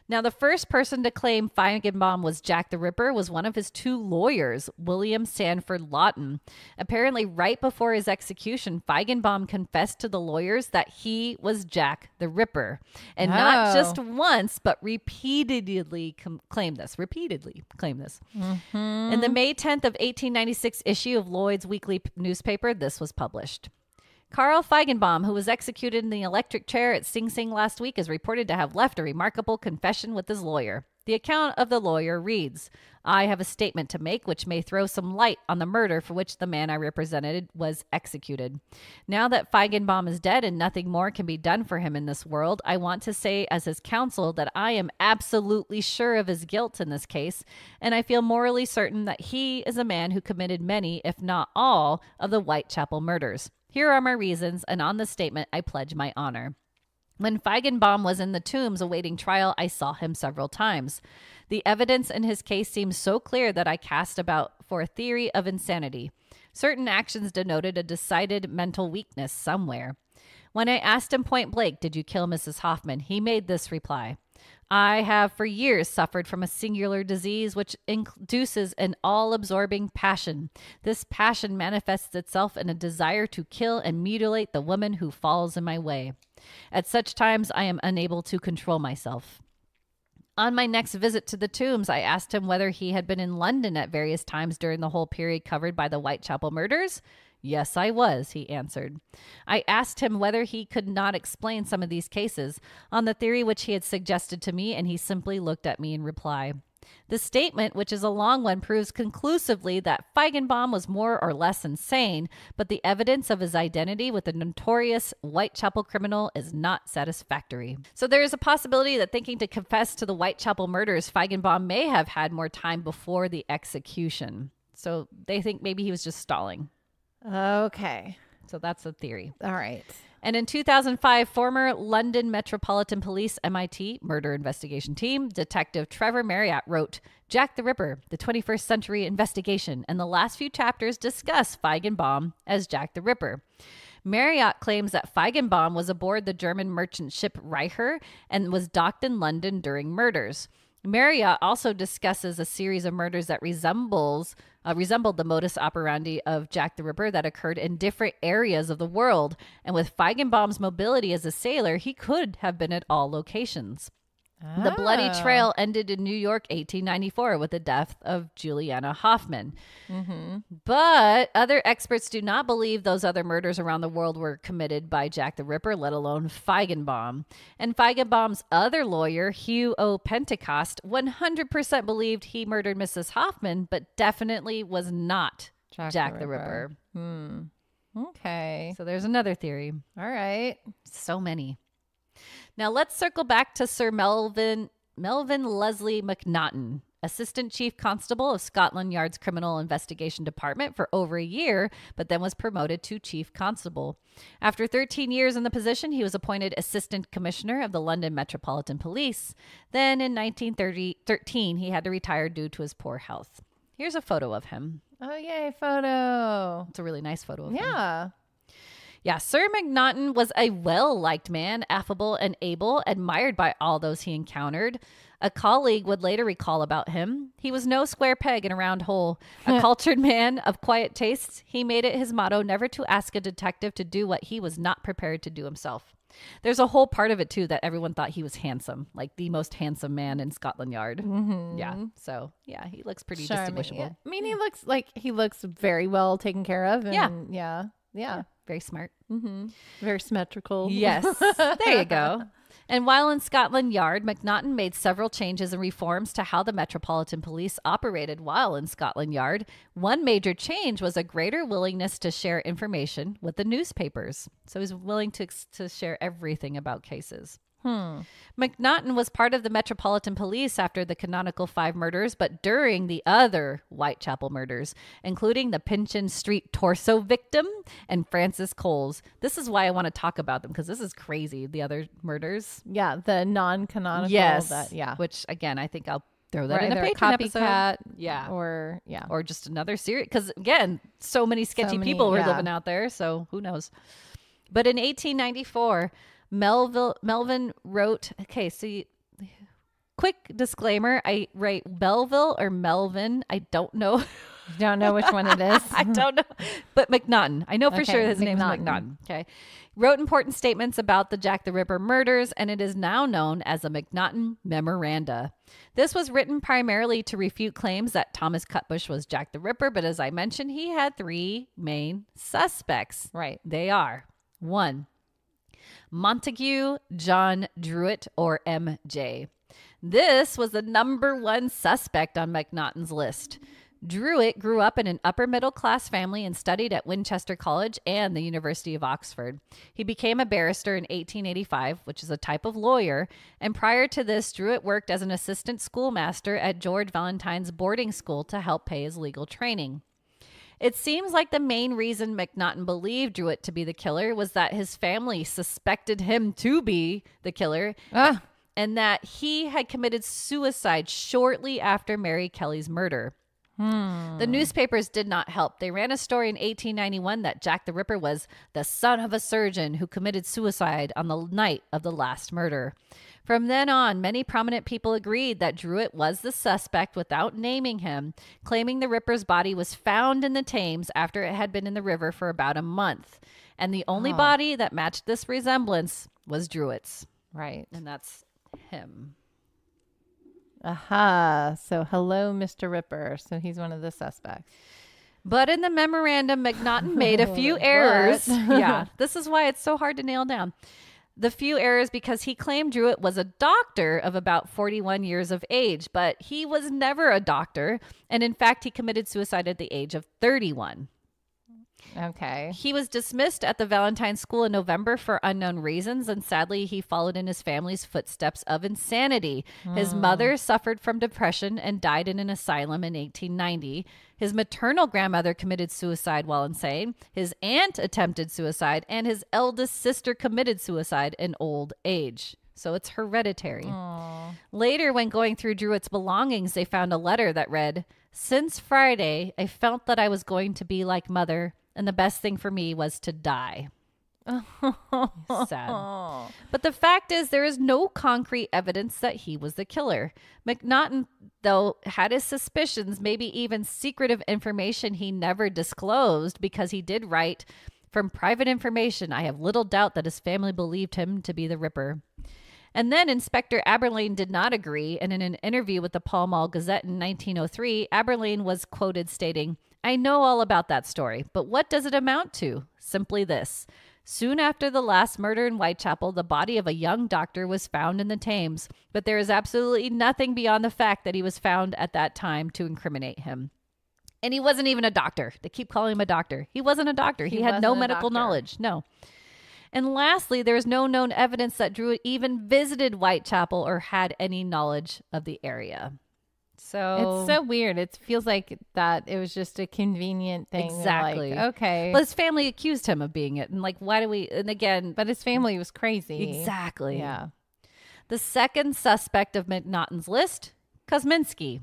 Now, the first person to claim Feigenbaum was Jack the Ripper was one of his two lawyers, William Sanford Lawton. Apparently, right before his execution, Feigenbaum confessed to the lawyers that he was Jack the Ripper. And not just once, but repeatedly claimed this. Mm-hmm. In the May 10th of 1896 issue of Lloyd's weekly newspaper, this was published. Carl Feigenbaum, who was executed in the electric chair at Sing Sing last week, is reported to have left a remarkable confession with his lawyer. The account of the lawyer reads, "I have a statement to make which may throw some light on the murder for which the man I represented was executed. Now that Feigenbaum is dead and nothing more can be done for him in this world, I want to say as his counsel that I am absolutely sure of his guilt in this case, and I feel morally certain that he is a man who committed many, if not all, of the Whitechapel murders. Here are my reasons, and on this statement I pledge my honor. When Feigenbaum was in the Tombs awaiting trial, I saw him several times. The evidence in his case seems so clear that I cast about for a theory of insanity. Certain actions denoted a decided mental weakness somewhere. When I asked him point blank, 'Did you kill Mrs. Hoffman?' he made this reply. I have for years suffered from a singular disease which induces an all-absorbing passion. This passion manifests itself in a desire to kill and mutilate the woman who falls in my way. At such times, I am unable to control myself. On my next visit to the Tombs, I asked him whether he had been in London at various times during the whole period covered by the Whitechapel murders. Yes, I was, he answered. I asked him whether he could not explain some of these cases on the theory which he had suggested to me, and he simply looked at me in reply. The statement, which is a long one, proves conclusively that Feigenbaum was more or less insane, but the evidence of his identity with the notorious Whitechapel criminal is not satisfactory. So there is a possibility that thinking to confess to the Whitechapel murders, Feigenbaum may have had more time before the execution. So they think maybe he was just stalling. Okay. So that's a theory. All right. And in 2005, former London Metropolitan Police MIT Murder Investigation Team Detective Trevor Marriott wrote, Jack the Ripper, the 21st Century Investigation, and the last few chapters discuss Feigenbaum as Jack the Ripper. Marriott claims that Feigenbaum was aboard the German merchant ship Reicher and was docked in London during murders. Marriott also discusses a series of murders that resembled the modus operandi of Jack the Ripper that occurred in different areas of the world. And with Feigenbaum's mobility as a sailor, he could have been at all locations. The bloody trail ended in New York, 1894, with the death of Juliana Hoffman. Mm-hmm. But other experts do not believe those other murders around the world were committed by Jack the Ripper, let alone Feigenbaum. And Feigenbaum's other lawyer, Hugh O. Pentecost, 100% believed he murdered Mrs. Hoffman, but definitely was not Jack the Ripper. Okay. So there's another theory. All right. So many. Now let's circle back to Sir Melvin Leslie McNaughton, Assistant Chief Constable of Scotland Yard's Criminal Investigation Department for over a year, but then was promoted to Chief Constable. After 13 years in the position, he was appointed Assistant Commissioner of the London Metropolitan Police. Then in 1913, he had to retire due to his poor health. Here's a photo of him. Oh, yay, photo. It's a really nice photo of him. Yeah, Sir McNaughton was a well-liked man, affable and able, admired by all those he encountered. A colleague would later recall about him, he was no square peg in a round hole. A cultured man of quiet tastes, he made it his motto never to ask a detective to do what he was not prepared to do himself. There's a whole part of it, too, that everyone thought he was handsome, like the most handsome man in Scotland Yard. Mm-hmm. Yeah. So, yeah, he looks pretty distinguishable. Yeah. I mean, he looks very well taken care of. And, yeah. Yeah. Very smart. Very symmetrical. Yes. There you go. And while in Scotland Yard, MacNaughton made several changes and reforms to how the Metropolitan Police operated while in Scotland Yard. One major change was a greater willingness to share information with the newspapers. So he's willing to share everything about cases. MacNaughton was part of the Metropolitan Police after the canonical 5 murders, but during the other Whitechapel murders, including the Pinchin Street torso victim and Francis Coles. This is why I want to talk about them, because this is crazy, the other murders. Yeah, the non-canonical. Yes. Yeah. Which, again, I think I'll throw that in a Either Patreon episode. copycat, Yeah. Or just another series. Because, again, so many sketchy people were living out there, so who knows. But in 1894... Melvin wrote, okay, so quick disclaimer, I write Belleville or Melvin. I don't know. You don't know which one it is? I don't know. But MacNaughton. I know for sure his name is MacNaughton. Okay. Wrote important statements about the Jack the Ripper murders, and it is now known as the MacNaughton Memoranda. This was written primarily to refute claims that Thomas Cutbush was Jack the Ripper, but as I mentioned, he had 3 main suspects. Right. They are 1, Montague John Druitt, or MJ. This was the number 1 suspect on MacNaughton's list. Druitt grew up in an upper middle class family and studied at Winchester College and the University of Oxford. He became a barrister in 1885, which is a type of lawyer, and prior to this, Druitt worked as an assistant schoolmaster at George Valentine's boarding school to help pay his legal training. It seems like the main reason MacNaughton believed Druitt to be the killer was that his family suspected him to be the killer and that he had committed suicide shortly after Mary Kelly's murder. The newspapers did not help. They ran a story in 1891 that Jack the Ripper was the son of a surgeon who committed suicide on the night of the last murder. From then on, many prominent people agreed that Druitt was the suspect without naming him, claiming the Ripper's body was found in the Thames after it had been in the river for about a month. And the only body that matched this resemblance was Druitt's. Right. And that's him. Aha. So hello, Mr. Ripper. So he's one of the suspects. But in the memorandum, MacNaughton made a few errors. Yeah, this is why it's so hard to nail down. The few errors because he claimed Druitt was a doctor of about 41 years of age, but he was never a doctor. And in fact, he committed suicide at the age of 31. Okay. He was dismissed at the Valentine School in November for unknown reasons, and sadly, he followed in his family's footsteps of insanity. His mother suffered from depression and died in an asylum in 1890. His maternal grandmother committed suicide while insane. His aunt attempted suicide, and his eldest sister committed suicide in old age. So it's hereditary. Later, when going through Druitt's belongings, they found a letter that read, "Since Friday, I felt that I was going to be like Mother, and the best thing for me was to die." Sad. But the fact is, there is no concrete evidence that he was the killer. MacNaughton, though, had his suspicions, maybe even secretive information he never disclosed, because he did write, "From private information, I have little doubt that his family believed him to be the Ripper." And then Inspector Aberlane did not agree, and in an interview with the Pall Mall Gazette in 1903, Aberlane was quoted stating, "I know all about that story, but what does it amount to? Simply this. Soon after the last murder in Whitechapel, the body of a young doctor was found in the Thames, but there is absolutely nothing beyond the fact that he was found at that time to incriminate him." And he wasn't even a doctor. They keep calling him a doctor. He wasn't a doctor. He had no medical knowledge. No. And lastly, there is no known evidence that Druitt even visited Whitechapel or had any knowledge of the area. So it's so weird. It feels like that it was just a convenient thing. Exactly. Like, okay. But his family accused him of being it. And like, why do we, and again. But his family was crazy. Exactly. Yeah. The second suspect of MacNaughton's list, Kosminski.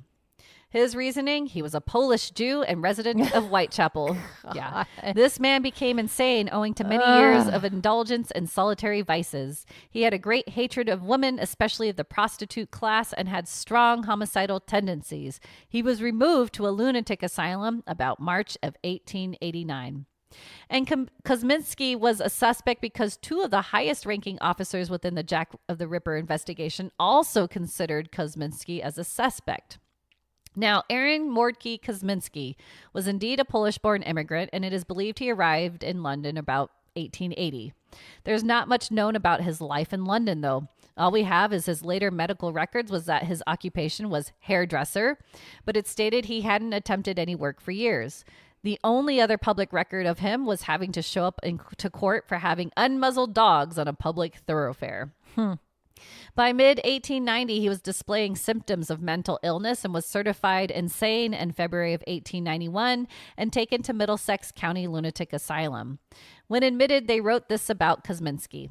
His reasoning, he was a Polish Jew and resident of Whitechapel. Yeah. This man became insane owing to many years of indulgence and solitary vices. He had a great hatred of women, especially of the prostitute class, and had strong homicidal tendencies. He was removed to a lunatic asylum about March of 1889. And Kosminski was a suspect because 2 of the highest ranking officers within the Jack of the Ripper investigation also considered Kosminski as a suspect. Now, Aaron Mordke Kosminski was indeed a Polish-born immigrant, and it is believed he arrived in London about 1880. There's not much known about his life in London, though. All we have is his later medical records was that his occupation was hairdresser, but it stated he hadn't attempted any work for years. The only other public record of him was having to show up to court for having unmuzzled dogs on a public thoroughfare. By mid-1890, he was displaying symptoms of mental illness and was certified insane in February of 1891 and taken to Middlesex County Lunatic Asylum. When admitted, they wrote this about Kosminski.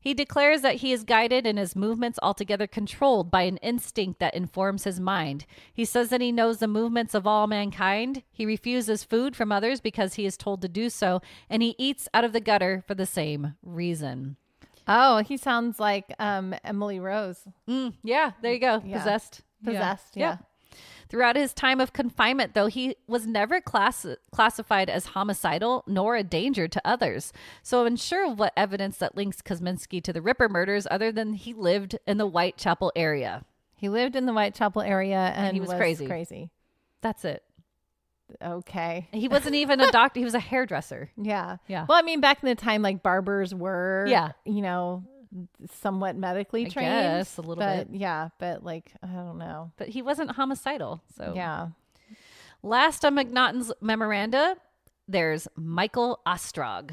He declares that he is guided and his movements altogether controlled by an instinct that informs his mind. He says that he knows the movements of all mankind. He refuses food from others because he is told to do so, and he eats out of the gutter for the same reason. Oh, he sounds like Emily Rose. Yeah, there you go. Yeah. Possessed. Yeah. Throughout his time of confinement, though, he was never classified as homicidal nor a danger to others. So I'm unsure of what evidence that links Kosminski to the Ripper murders other than he lived in the Whitechapel area. He lived in the Whitechapel area and he was crazy. That's it. Okay. He wasn't even a doctor. He was a hairdresser. Yeah. Yeah. Well, I mean, back in the time, like barbers were, somewhat medically trained. Yes, a little bit. Yeah, but like, I don't know. But he wasn't homicidal. So yeah. Last on McNaughton's memoranda, there's Michael Ostrog.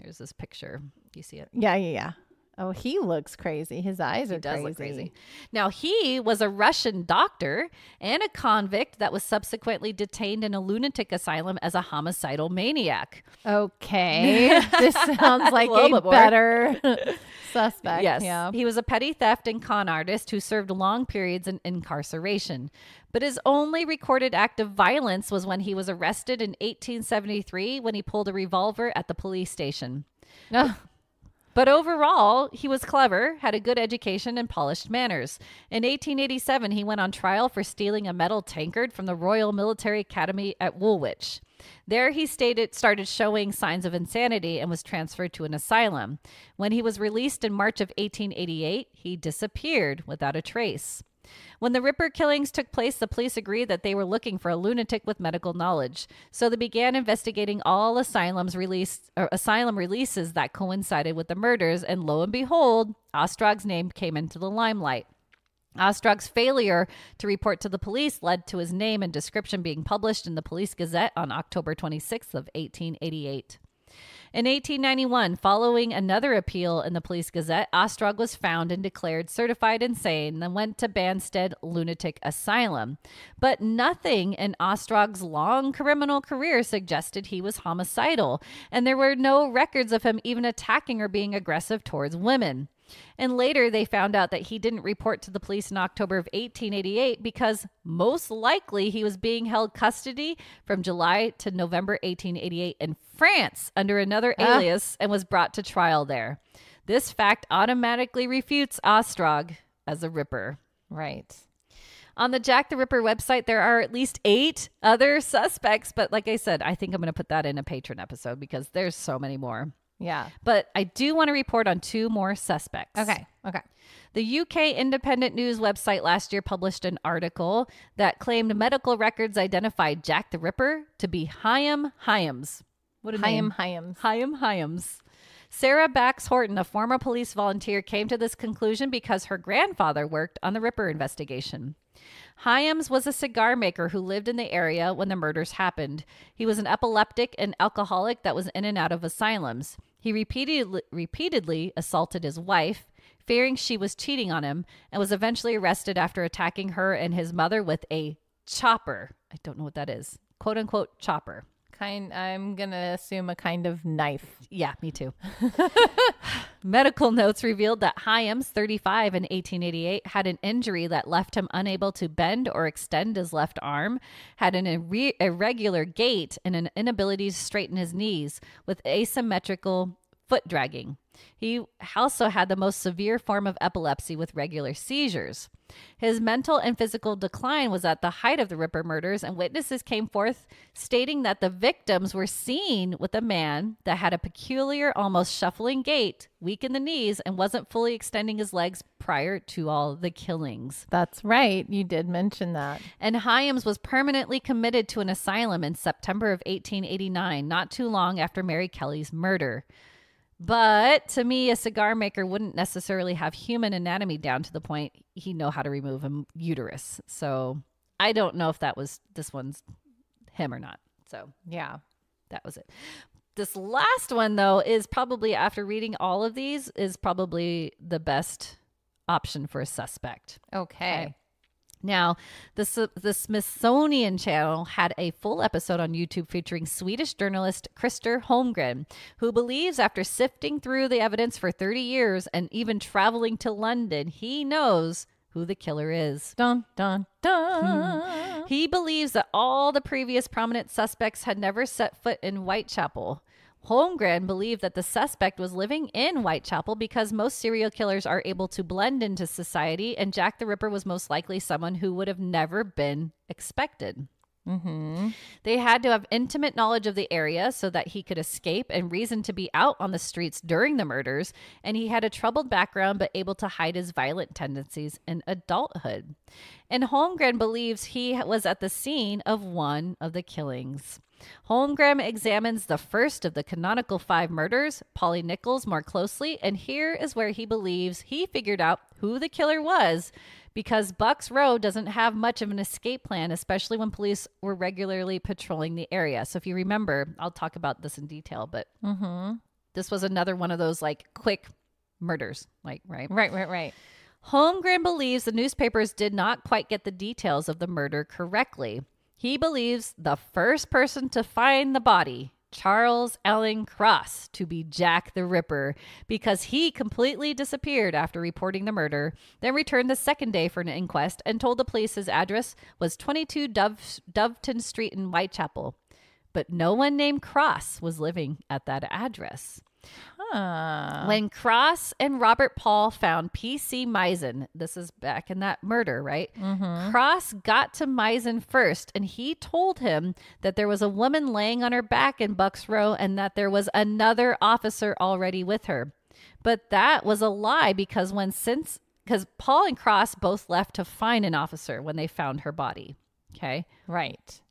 Here's this picture. Do you see it? Yeah. Oh, he looks crazy. His eyes are crazy. He does look crazy. crazy. Now, he was a Russian doctor and a convict that was subsequently detained in a lunatic asylum as a homicidal maniac. Okay. This sounds like a better suspect. Yes. Yeah. He was a petty theft and con artist who served long periods in incarceration. But his only recorded act of violence was when he was arrested in 1873 when he pulled a revolver at the police station. But overall, he was clever, had a good education, and polished manners. In 1887, he went on trial for stealing a metal tankard from the Royal Military Academy at Woolwich. There he started showing signs of insanity and was transferred to an asylum. When he was released in March of 1888, he disappeared without a trace. When the Ripper killings took place, the police agreed that they were looking for a lunatic with medical knowledge. So they began investigating all asylum releases that coincided with the murders, and lo and behold, Ostrog's name came into the limelight. Ostrog's failure to report to the police led to his name and description being published in the Police Gazette on October 26th of 1888. In 1891, following another appeal in the Police Gazette, Ostrog was found and declared certified insane and went to Banstead Lunatic Asylum. But nothing in Ostrog's long criminal career suggested he was homicidal, and there were no records of him even attacking or being aggressive towards women. And later they found out that he didn't report to the police in October of 1888 because most likely he was being held custody from July to November 1888 in France under another alias and was brought to trial there. This fact automatically refutes Ostrog as a Ripper. Right. On the Jack the Ripper website, there are at least 8 other suspects. But like I said, I think I'm going to put that in a Patron episode because there's so many more. Yeah. But I do want to report on 2 more suspects. Okay. The UK Independent News website last year published an article that claimed medical records identified Jack the Ripper to be Chaim Hyams. What a name. Chaim Hyams. Sarah Bax Horton, a former police volunteer, came to this conclusion because her grandfather worked on the Ripper investigation. Hyams was a cigar maker who lived in the area when the murders happened. He was an epileptic and alcoholic that was in and out of asylums. He repeatedly assaulted his wife, fearing she was cheating on him, and was eventually arrested after attacking her and his mother with a chopper. I don't know what that is. Quote unquote chopper. I'm going to assume a kind of knife. Yeah, me too. Medical notes revealed that Hyams, 35 in 1888, had an injury that left him unable to bend or extend his left arm, had an irregular gait, and an inability to straighten his knees, with asymmetrical foot dragging. He also had the most severe form of epilepsy with regular seizures. His mental and physical decline was at the height of the Ripper murders, and witnesses came forth stating that the victims were seen with a man that had a peculiar, almost shuffling gait, weak in the knees, and wasn't fully extending his legs prior to all the killings. That's right. You did mention that. And Hyams was permanently committed to an asylum in September of 1889, not too long after Mary Kelly's murder. But to me, a cigar maker wouldn't necessarily have human anatomy down to the point he'd know how to remove a uterus. So I don't know if this one's him or not. So yeah, that was it. This last one, though, is probably, after reading all of these, is probably the best option for a suspect. Okay. Now, the Smithsonian Channel had a full episode on YouTube featuring Swedish journalist Christer Holmgren, who believes after sifting through the evidence for 30 years and even traveling to London, he knows who the killer is. Dun, dun, dun. He believes that all the previous prominent suspects had never set foot in Whitechapel. Holmgren believed that the suspect was living in Whitechapel because most serial killers are able to blend into society, and Jack the Ripper was most likely someone who would have never been expected. Mm-hmm. They had to have intimate knowledge of the area so that he could escape and reason to be out on the streets during the murders, and he had a troubled background but able to hide his violent tendencies in adulthood. And Holmgren believes he was at the scene of one of the killings. Holmgren examines the first of the canonical 5 murders, Polly Nichols, more closely, and here is where he believes he figured out who the killer was, because Bucks Row doesn't have much of an escape plan, especially when police were regularly patrolling the area. So if you remember, I'll talk about this in detail, but this was another one of those like quick murders, like, right? Right. Holmgren believes the newspapers did not quite get the details of the murder correctly. He believes the first person to find the body, Charles Allen Cross, to be Jack the Ripper, because he completely disappeared after reporting the murder, then returned the second day for an inquest and told the police his address was 22 Doveton Street in Whitechapel. But no one named Cross was living at that address. When Cross and Robert Paul found P.C. Misen, this is back in that murder, right? Mm-hmm. Cross got to Misen first, and he told him that there was a woman laying on her back in Bucks Row and that there was another officer already with her. But that was a lie because Paul and Cross both left to find an officer when they found her body. Okay. Right.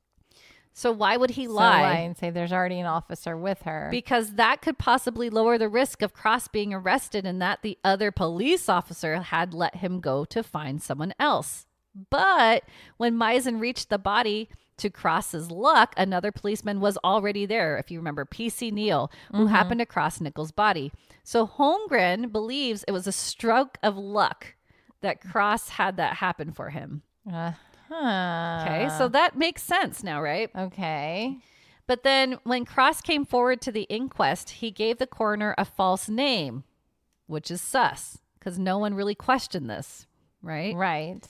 So why would he lie and say there's already an officer with her? Because that could possibly lower the risk of Cross being arrested and that the other police officer had let him go to find someone else. But when Misen reached the body, to Cross's luck, another policeman was already there. If you remember, P.C. Neal, who happened to cross Nichols' body. So Holmgren believes it was a stroke of luck that Cross had that happen for him. Okay, so that makes sense now, right? Okay. But then when Cross came forward to the inquest, he gave the coroner a false name, which is sus, because no one really questioned this, right? Right.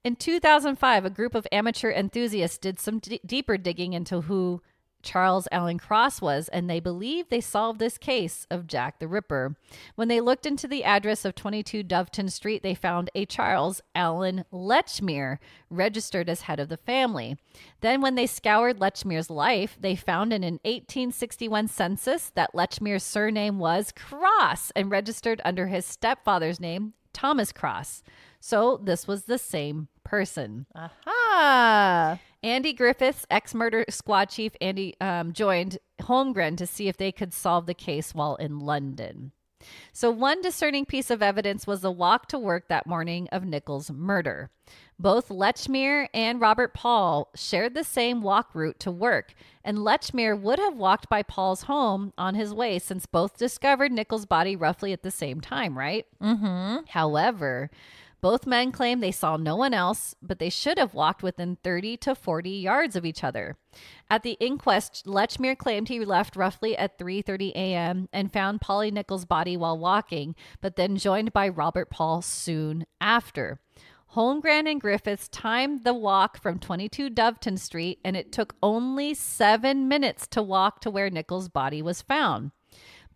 In 2005, a group of amateur enthusiasts did some deeper digging into who Charles Allen Cross was, and they believe they solved this case of Jack the Ripper. When they looked into the address of 22 Doveton Street, they found a Charles Allen Lechmere registered as head of the family. Then when they scoured Lechmere's life, they found in an 1861 census that Lechmere's surname was Cross and registered under his stepfather's name, Thomas Cross. So this was the same person. Aha! Andy Griffiths, ex-murder squad chief, joined Holmgren to see if they could solve the case while in London. So one discerning piece of evidence was the walk to work that morning of Nichols' murder. Both Lechmere and Robert Paul shared the same walk route to work, and Lechmere would have walked by Paul's home on his way since both discovered Nichols' body roughly at the same time, right? Mm-hmm. However, both men claim they saw no one else, but they should have walked within 30 to 40 yards of each other. At the inquest, Lechmere claimed he left roughly at 3:30 a.m. and found Polly Nichols' body while walking, but then joined by Robert Paul soon after. Holmgren and Griffiths timed the walk from 22 Doveton Street, and it took only 7 minutes to walk to where Nichols' body was found.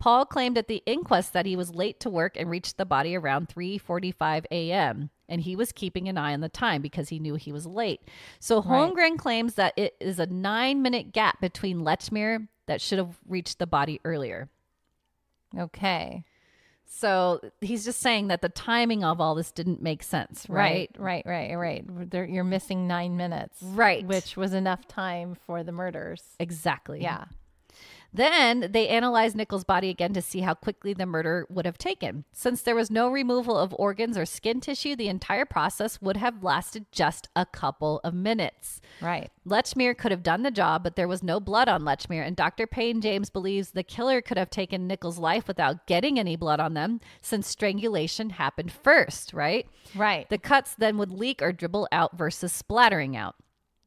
Paul claimed at the inquest that he was late to work and reached the body around 3:45 a.m. And he was keeping an eye on the time because he knew he was late. So Holmgren claims that it is a 9-minute gap between Lechmere that should have reached the body earlier. Okay. So he's just saying that the timing of all this didn't make sense, right? Right. You're missing 9 minutes. Right. Which was enough time for the murders. Exactly. Yeah. Then they analyzed Nichols' body again to see how quickly the murder would have taken. Since there was no removal of organs or skin tissue, the entire process would have lasted just a couple of minutes. Right. Lechmere could have done the job, but there was no blood on Lechmere, and Dr. Payne James believes the killer could have taken Nichols' life without getting any blood on them, since strangulation happened first, right? Right. The cuts then would leak or dribble out versus splattering out.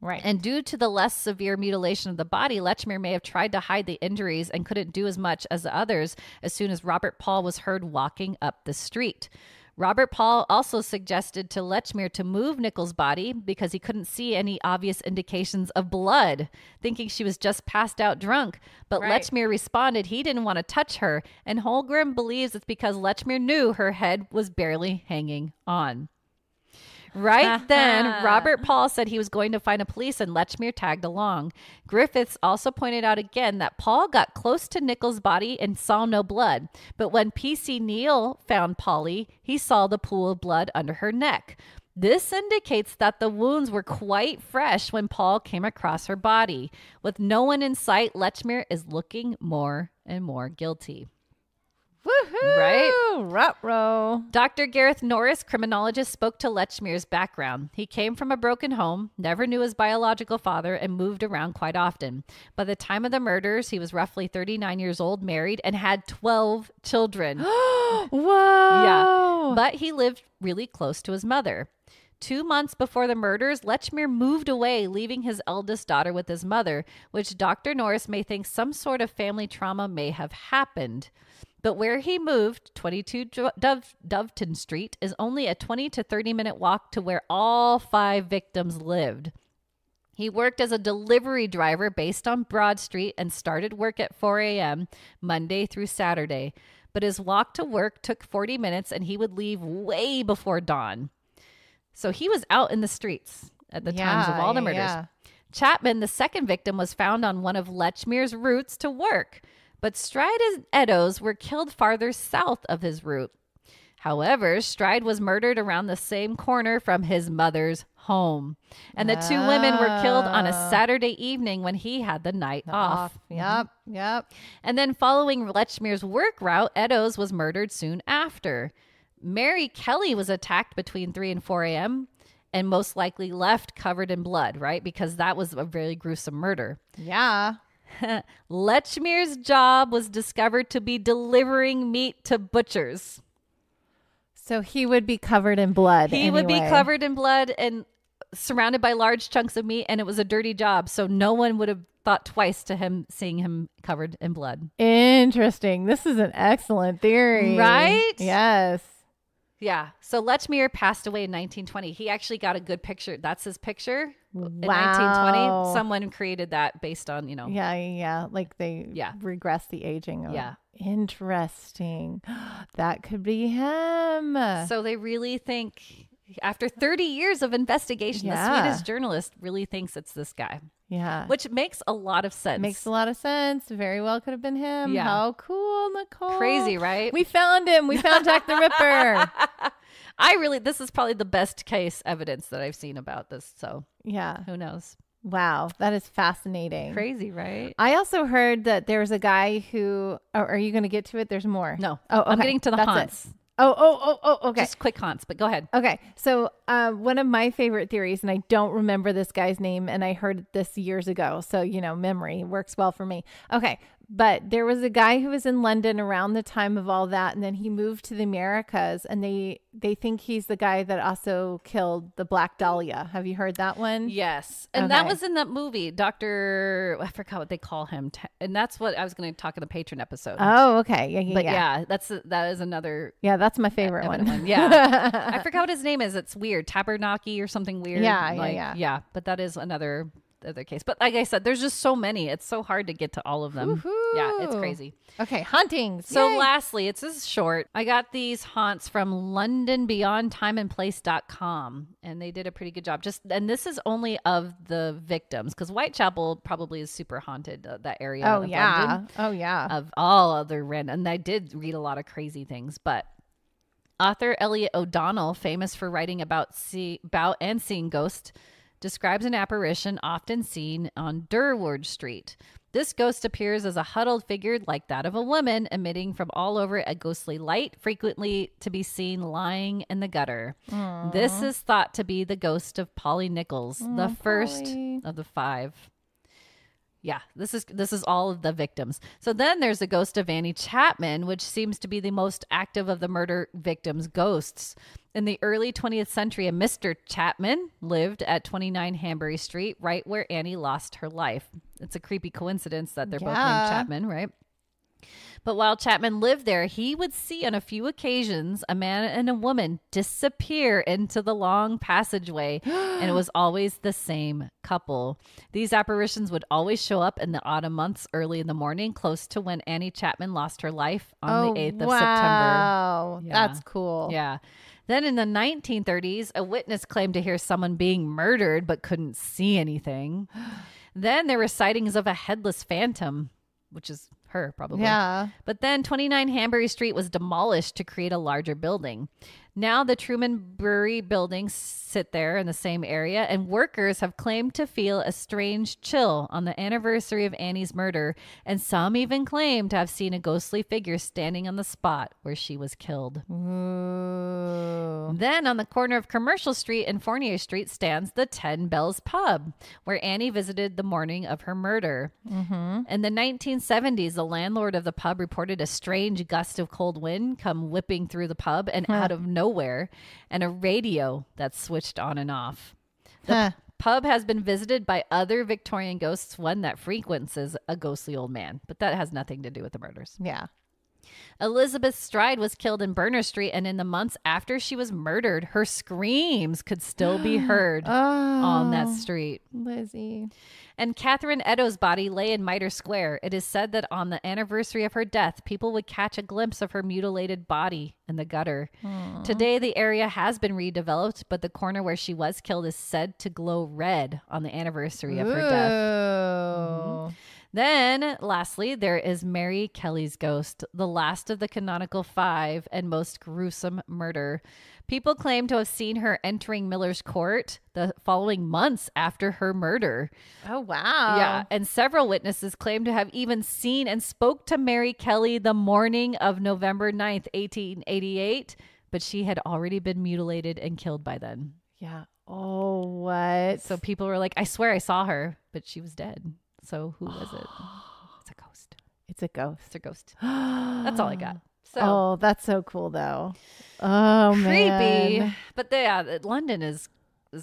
Right. And due to the less severe mutilation of the body, Lechmere may have tried to hide the injuries and couldn't do as much as the others as soon as Robert Paul was heard walking up the street. Robert Paul also suggested to Lechmere to move Nichols' body because he couldn't see any obvious indications of blood, thinking she was just passed out drunk. But Lechmere responded he didn't want to touch her, and Holmgren believes it's because Lechmere knew her head was barely hanging on. Right then, Robert Paul said he was going to find a police, and Lechmere tagged along. Griffiths also pointed out again that Paul got close to Nichols' body and saw no blood. But when P.C. Neal found Polly, he saw the pool of blood under her neck. This indicates that the wounds were quite fresh when Paul came across her body. With no one in sight, Lechmere is looking more and more guilty. Woohoo! Right? Ruh-roh. Dr. Gareth Norris, criminologist, spoke to Lechmere's background. He came from a broken home, never knew his biological father, and moved around quite often. By the time of the murders, he was roughly 39 years old, married, and had 12 children. Whoa! Yeah. But he lived really close to his mother. 2 months before the murders, Lechmere moved away, leaving his eldest daughter with his mother, which Dr. Norris may think some sort of family trauma may have happened. But where he moved, 22 Doveton Street, is only a 20 to 30-minute walk to where all 5 victims lived. He worked as a delivery driver based on Broad Street and started work at 4 a.m. Monday through Saturday. But his walk to work took 40 minutes, and he would leave way before dawn. So he was out in the streets at the times of all the murders. Yeah. Chapman, the second victim, was found on one of Lechmere's routes to work. But Stride and Eddowes were killed farther south of his route. However, Stride was murdered around the same corner from his mother's home. And the 2 women were killed on a Saturday evening when he had the night off. Yep. And then following Lechmere's work route, Eddowes was murdered soon after. Mary Kelly was attacked between 3 and 4 a.m. and most likely left covered in blood, right? Because that was a very gruesome murder. Yeah. Lechmere's job was discovered to be delivering meat to butchers. So he would be covered in blood. He would be covered in blood and surrounded by large chunks of meat, and it was a dirty job. So no one would have thought twice to him seeing him covered in blood. Interesting. This is an excellent theory. Right? Yes. Yeah. So Lechmere passed away in 1920. He actually got a good picture. That's his picture. In 1920, someone created that based on, Yeah. Like they regress the aging. Interesting. That could be him. So they really think, after 30 years of investigation, the Swedish journalist really thinks it's this guy. Yeah. Which makes a lot of sense. Makes a lot of sense. Very well could have been him. Yeah. How cool, Nicole. Crazy, right? We found him. We found Jack the Ripper. This is probably the best case evidence that I've seen about this. So yeah, who knows? Wow. That is fascinating. Crazy, right? I also heard that there's a guy who, are you going to get to it? There's more. No. Oh, okay. I'm getting to the haunts. Okay. Just quick haunts, but go ahead. Okay. So one of my favorite theories, and I don't remember this guy's name, and I heard this years ago. So, memory works well for me. Okay. But there was a guy who was in London around the time of all that, and then he moved to the Americas, and they think he's the guy that also killed the Black Dahlia. Have you heard that one? Yes. And that was in that movie, I forgot what they call him. And that's what I was going to talk in the Patron episode. Oh, okay. Yeah. That is another. Yeah, that's my favorite one. Yeah. I forgot what his name is. It's weird. Tabernacle or something weird. Yeah. Yeah. But that is another. other case. But like I said, there's just so many. It's so hard to get to all of them. Woo-hoo. Yeah, it's crazy. Okay, hauntings. So Yay. lastly, it's just short. I got these haunts from LondonBeyondTimeAndPlace.com, and they did a pretty good job. And this is only of the victims, because Whitechapel probably is super haunted, that area. Oh, of yeah. London, Oh, yeah. of all other random. And I did read a lot of crazy things, but author Elliot O'Donnell, famous for writing about and seeing ghosts, describes an apparition often seen on Durward Street. This ghost appears as a huddled figure like that of a woman, emitting from all over a ghostly light, frequently to be seen lying in the gutter. Aww. This is thought to be the ghost of Polly Nichols, the first of the 5. Yeah, this is all of the victims. So then there's the ghost of Annie Chapman, which seems to be the most active of the murder victims' ghosts. In the early 20th century, a Mr. Chapman lived at 29 Hanbury Street, right where Annie lost her life. It's a creepy coincidence that they're both named Chapman, right? But while Chapman lived there, he would see on a few occasions a man and a woman disappear into the long passageway, and it was always the same couple. These apparitions would always show up in the autumn months early in the morning, close to when Annie Chapman lost her life on the 8th of September. Wow, that's cool. Yeah. Then in the 1930s, a witness claimed to hear someone being murdered but couldn't see anything. Then there were sightings of a headless phantom, which is her probably. Yeah. But then 29 Hanbury Street was demolished to create a larger building. Now the Truman Brewery buildings sit there in the same area, and workers have claimed to feel a strange chill on the anniversary of Annie's murder, and some even claim to have seen a ghostly figure standing on the spot where she was killed. Ooh. Then on the corner of Commercial Street and Fournier Street stands the 10 Bells Pub, where Annie visited the morning of her murder. Mm-hmm. In the 1970s, the landlord of the pub reported a strange gust of cold wind come whipping through the pub and out of nowhere, and a radio that switched on and off. The pub has been visited by other Victorian ghosts, one that frequents a ghostly old man, but that has nothing to do with the murders. Yeah. Elizabeth Stride was killed in Burner Street, and in the months after she was murdered, her screams could still be heard on that street. Lizzie. And Catherine Eddowes' body lay in Mitre Square. It is said that on the anniversary of her death, people would catch a glimpse of her mutilated body in the gutter. Aww. Today, the area has been redeveloped, but the corner where she was killed is said to glow red on the anniversary of her death. Mm-hmm. Then, lastly, there is Mary Kelly's ghost, the last of the canonical 5 and most gruesome murder. People claim to have seen her entering Miller's Court the following months after her murder. Oh, wow. Yeah, and several witnesses claim to have even seen and spoke to Mary Kelly the morning of November 9th, 1888, but she had already been mutilated and killed by then. Yeah. Oh, what? So people were like, I swear I saw her, but she was dead. So who was it? It's a ghost. It's a ghost. It's a ghost. That's all I got. So, oh, that's so cool, though. Oh, creepy. Man. But yeah, London is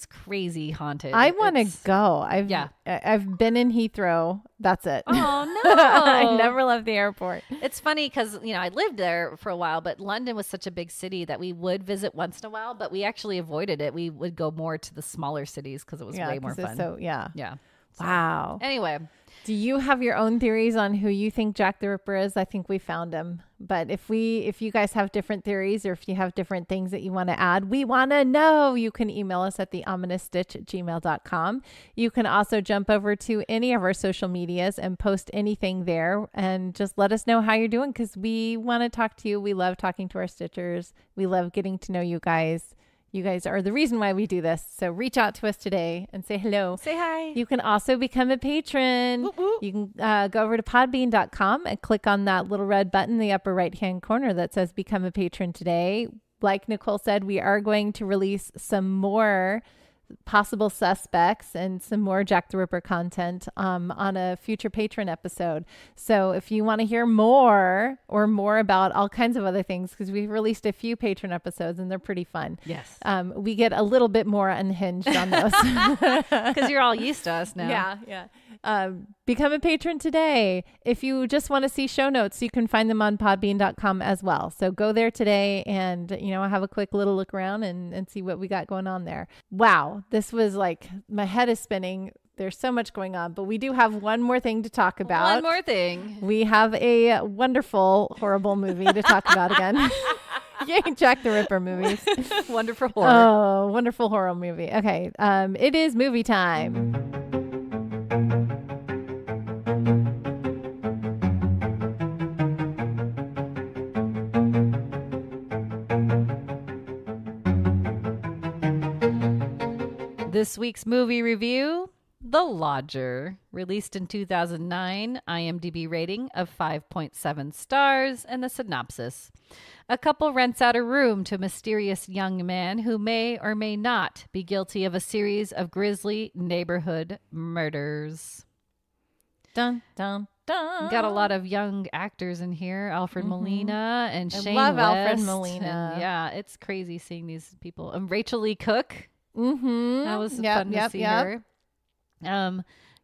crazy haunted. I want to go. I've been in Heathrow. That's it. Oh, no. I never left the airport. It's funny because, I lived there for a while, but London was such a big city that we would visit once in a while, but we actually avoided it. We would go more to the smaller cities because it was way more fun. Yeah. So, wow. Anyway. Do you have your own theories on who you think Jack the Ripper is? I think we found him. But if you guys have different theories, or if you have different things that you want to add, we want to know. You can email us at theominousstitch@gmail.com. You can also jump over to any of our social medias and post anything there and just let us know how you're doing, because we want to talk to you. We love talking to our Stitchers. We love getting to know you guys. You guys are the reason why we do this. So reach out to us today and say hello. Say hi. You can also become a patron. Whoop, whoop. You can go over to podbean.com and click on that little red button in the upper right-hand corner that says become a patron today. Like Nicole said, we are going to release some more possible suspects and some more Jack the Ripper content on a future patron episode. So if you want to hear more about all kinds of other things, because we've released a few patron episodes and they're pretty fun. Yes. We get a little bit more unhinged on those. Because you're all used to us now. Yeah. Become a patron today. If you just want to see show notes, you can find them on podbean.com as well. So go there today and, have a quick little look around and see what we got going on there. Wow. This was like, my head is spinning. There's so much going on, but we do have one more thing to talk about. One more thing. We have a wonderful, horrible movie to talk about again. Yay, Jack the Ripper movies. Wonderful horror. Oh, wonderful horror movie. Okay. It is movie time. This week's movie review, The Lodger, released in 2009, IMDb rating of 5.7 stars, and the synopsis. A couple rents out a room to a mysterious young man who may or may not be guilty of a series of grisly neighborhood murders. Dun, dun, dun. Got a lot of young actors in here. Alfred Molina and Shane love West. Alfred Molina. And yeah, it's crazy seeing these people. And Rachel Lee Cook. Mm-hmm. That was fun to see her.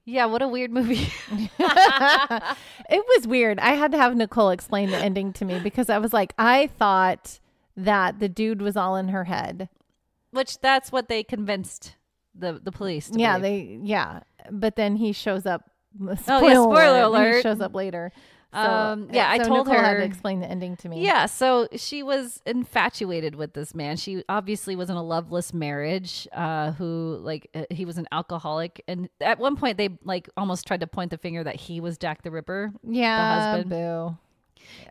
Yeah, what a weird movie. It was weird. I had to have Nicole explain the ending to me because I was like, I thought that the dude was all in her head. Which that's what they convinced the police to believe. But then he shows up. Spoiler alert. He shows up later. So, I told Nicole her had to explain the ending to me. Yeah, so she was infatuated with this man. She obviously was in a loveless marriage. He was an alcoholic, and at one point they almost tried to point the finger that he was Jack the Ripper. Yeah, the husband. Boo.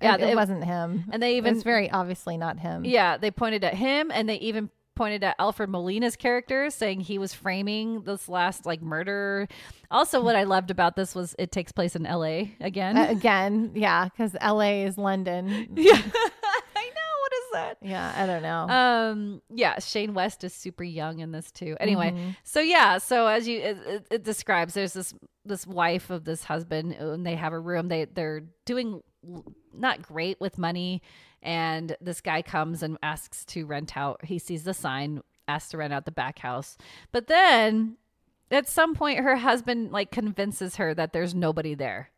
Yeah, it wasn't him, and they even it's very obviously not him. Yeah, they pointed at him, and they even pointed at Alfred Molina's character, saying he was framing this last murder. Also, what I loved about this was it takes place in LA again. Yeah, because LA is London. Yeah, I know. What is that? Yeah, I don't know. Yeah, Shane West is super young in this too. Anyway, so as it describes, there's this wife of this husband, and they have a room. They're doing not great with money. And this guy comes and asks to rent out. He sees the sign, asks to rent out the back house. But then at some point, her husband convinces her that there's nobody there.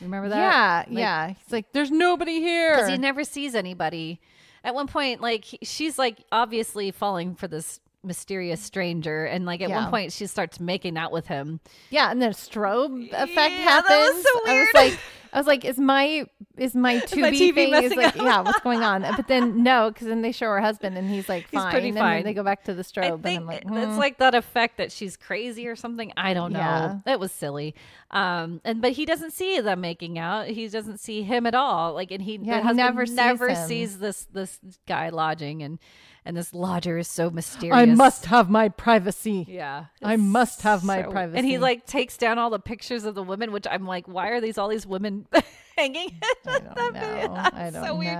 Remember that? Yeah. He's like, there's nobody here. Because he never sees anybody. At one point, she's obviously falling for this mysterious stranger. And at one point, she starts making out with him. Yeah. And then a strobe effect happens. That was so weird. I was like, is my Tubi thing what's going on? But then no, because then they show her husband and he's fine. He's pretty and fine. Then they go back to the strobe. I think and it's that effect that she's crazy or something. I don't know. Yeah. It was silly. But he doesn't see them making out. He doesn't see him at all. And he never sees this guy lodging, and this lodger is so mysterious. I must have my privacy. Yeah. I must have my privacy. And he takes down all the pictures of the women, which I'm like, why are all these women hanging? I don't know. I don't know. Weird.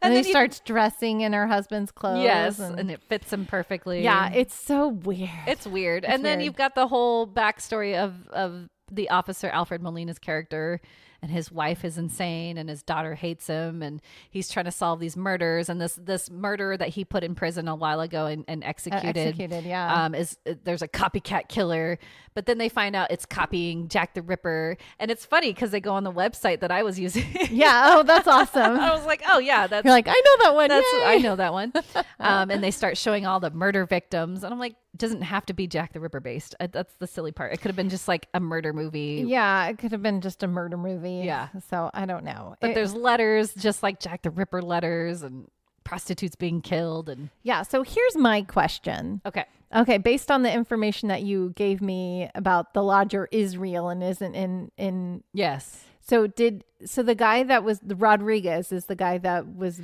And then he starts dressing in her husband's clothes. Yes, and it fits him perfectly. Yeah, it's so weird. It's weird. Then you've got the whole backstory of the officer, Alfred Molina's character, and his wife is insane and his daughter hates him, and he's trying to solve these murders, and this murderer that he put in prison a while ago and executed there's a copycat killer, but then they find out it's copying Jack the Ripper, and it's funny because they go on the website that I was using. That's awesome. I was like, oh yeah, that's you're like, I know that one. I know that one. And they start showing all the murder victims, and I'm like, it doesn't have to be Jack the Ripper based. That's the silly part. It could have been just a murder movie. Yeah, it could have been just a murder movie. Yeah. So I don't know. But there's letters, just like Jack the Ripper letters, and prostitutes being killed. And yeah. So here's my question. Okay. Based on the information that you gave me about the lodger is real and isn't in. Yes. So the guy that was the Rodriguez is the guy that was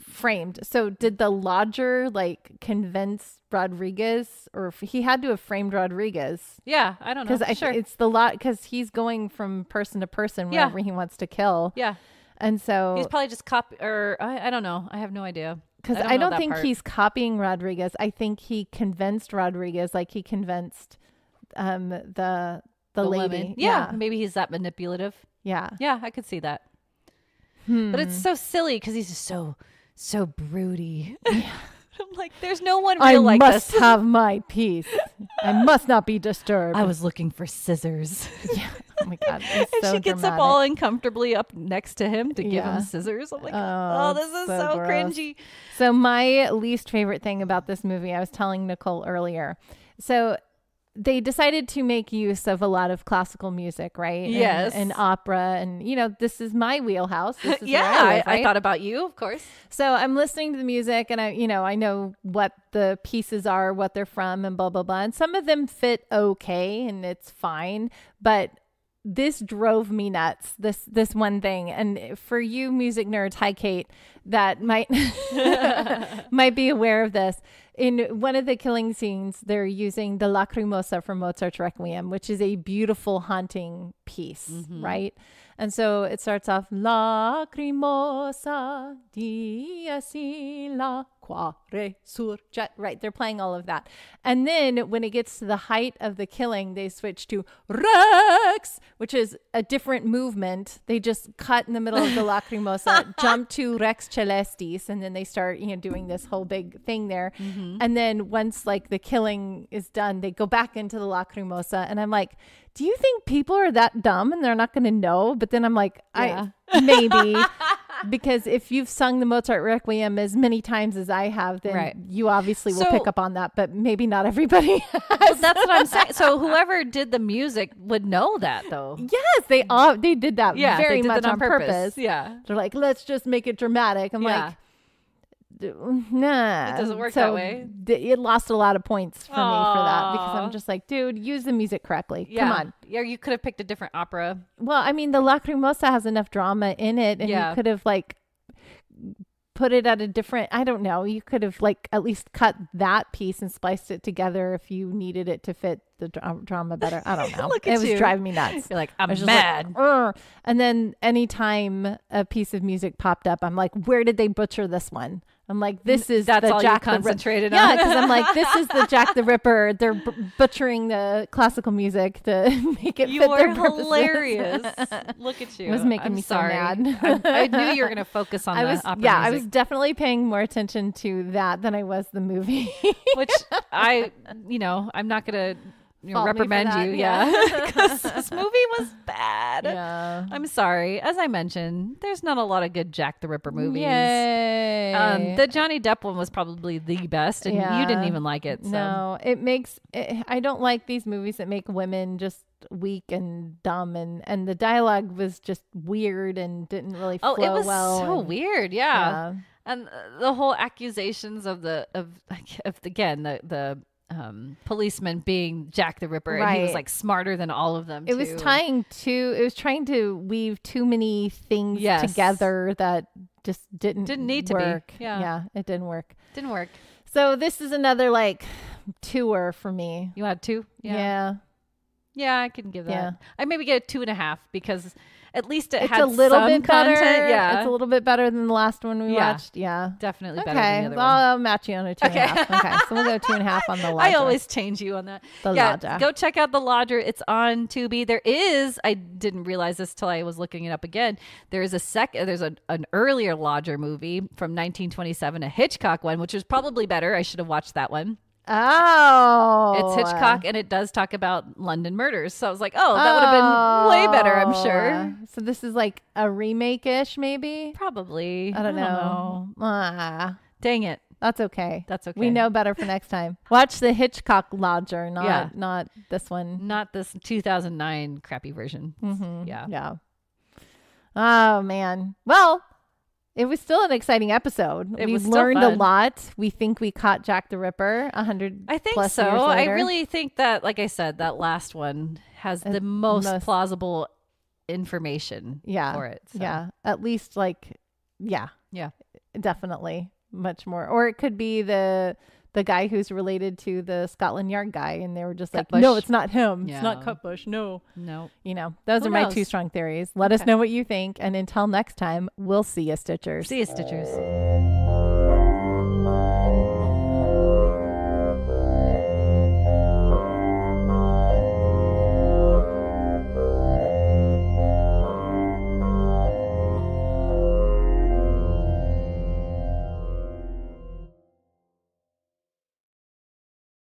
framed. So did the lodger convince Rodriguez, or if he had to have framed Rodriguez? Yeah, I don't know. Because it's because he's going from person to person whenever he wants to kill. Yeah. And so he's probably just I don't know. I have no idea. Because I don't think he's copying Rodriguez. I think he convinced Rodriguez, he convinced the lady. Woman. Yeah, maybe he's that manipulative. Yeah. Yeah, I could see that. But it's so silly because he's just so broody. Yeah. I'm like, there's no one real like this. I must have my peace. I must not be disturbed. I was looking for scissors. Yeah. Oh my God. And so she gets up all uncomfortably up next to him to give him scissors. I'm like, oh this is so cringy. So my least favorite thing about this movie, I was telling Nicole earlier. So they decided to make use of a lot of classical music, right? Yes. And opera. And, this is my wheelhouse. This is Yeah, where I live, right? I thought about you, of course. So I'm listening to the music and I know what the pieces are, what they're from and blah, blah, blah. And some of them fit okay and it's fine. But this drove me nuts, this one thing. And for you music nerds, hi Kate, that might might be aware of this. In one of the killing scenes, they're using the Lacrimosa from Mozart's Requiem, which is a beautiful haunting piece, right? And so it starts off, Lacrimosa di la quare surget. Right, they're playing all of that. And then when it gets to the height of the killing, they switch to Rex, which is a different movement. They just cut in the middle of the Lacrimosa, jump to Rex Celestis, and then they start doing this whole big thing there. And then once like the killing is done, they go back into the Lacrimosa. And I'm like, do you think people are that dumb and they're not going to know? But then I'm like, maybe. Because if you've sung the Mozart Requiem as many times as I have, then you obviously will pick up on that, but maybe not everybody has. Well, that's what I'm saying. So whoever did the music would know that, though. Yes, they did that very much on purpose. Yeah. They're like, let's just make it dramatic. I'm like, nah. It doesn't work that way. It lost a lot of points for me for that because I'm just like, dude, use the music correctly. Yeah. Come on. Yeah, you could have picked a different opera. Well, I mean, the Lacrimosa has enough drama in it, and you could have like put it at a different, I don't know, you could have like at least cut that piece and spliced it together if you needed it to fit the drama better. I don't know. It was driving me nuts. You're like, I'm mad. Like, and then anytime a piece of music popped up, I'm like, where did they butcher this one? I'm like, that's the all Jack you concentrated on. Yeah, because I'm like, this is the Jack the Ripper. They're butchering the classical music to make it fit their purposes. Hilarious. Look at you. It was making me so mad. I knew you were going to focus on the opera music. I was definitely paying more attention to that than I was the movie. Which I'm not going to reprimand you. Yeah. Because this movie was bad. Yeah. I'm sorry. As I mentioned, there's not a lot of good Jack the Ripper movies. Yay. The Johnny Depp one was probably the best, and you didn't even like it. So. No, I don't like these movies that make women just weak and dumb, and the dialogue was just weird and didn't really flow well. It was so weird. Yeah. And the whole accusations of the policeman being Jack the Ripper, and he was like smarter than all of them. It was trying to weave too many things together that just didn't need work. To be. Yeah, it didn't work. Didn't work. So this is another like tour for me. You had 2? Yeah, I can give that. Yeah. I maybe get a 2.5 because at least it's had a little bit content. Better. Yeah, it's a little bit better than the last one we watched. Yeah, definitely better than the other one. I'll match you on a 2.5. Okay, so we'll go 2.5 on the Lodger. I always change you on that. Lodger. Go check out the Lodger. It's on Tubi. There is, I didn't realize this till I was looking it up again. There's an earlier Lodger movie from 1927, a Hitchcock one, which was probably better. I should have watched that one. Oh, it's Hitchcock, and it does talk about London murders. So I was like, that would have been way better, I'm sure. So this is like a remake-ish, maybe? Probably. I don't know. Dang it. That's okay. That's okay. We know better for next time. Watch the Hitchcock Lodger, not this one. Not this 2009 crappy version. Mm-hmm. Yeah. Oh, man. Well, it was still an exciting episode. We learned a lot. We think we caught Jack the Ripper 100 I think plus so. years later. I really think that, like I said, that last one has the most plausible information for it. So. Yeah. At least definitely much more. Or it could be the guy who's related to the Scotland Yard guy, and they were just like, no, it's not him. Yeah. It's not Cutbush. No. Those are my 2 strong theories. Let us know what you think. And until next time, we'll see you, Stitchers. See you, Stitchers.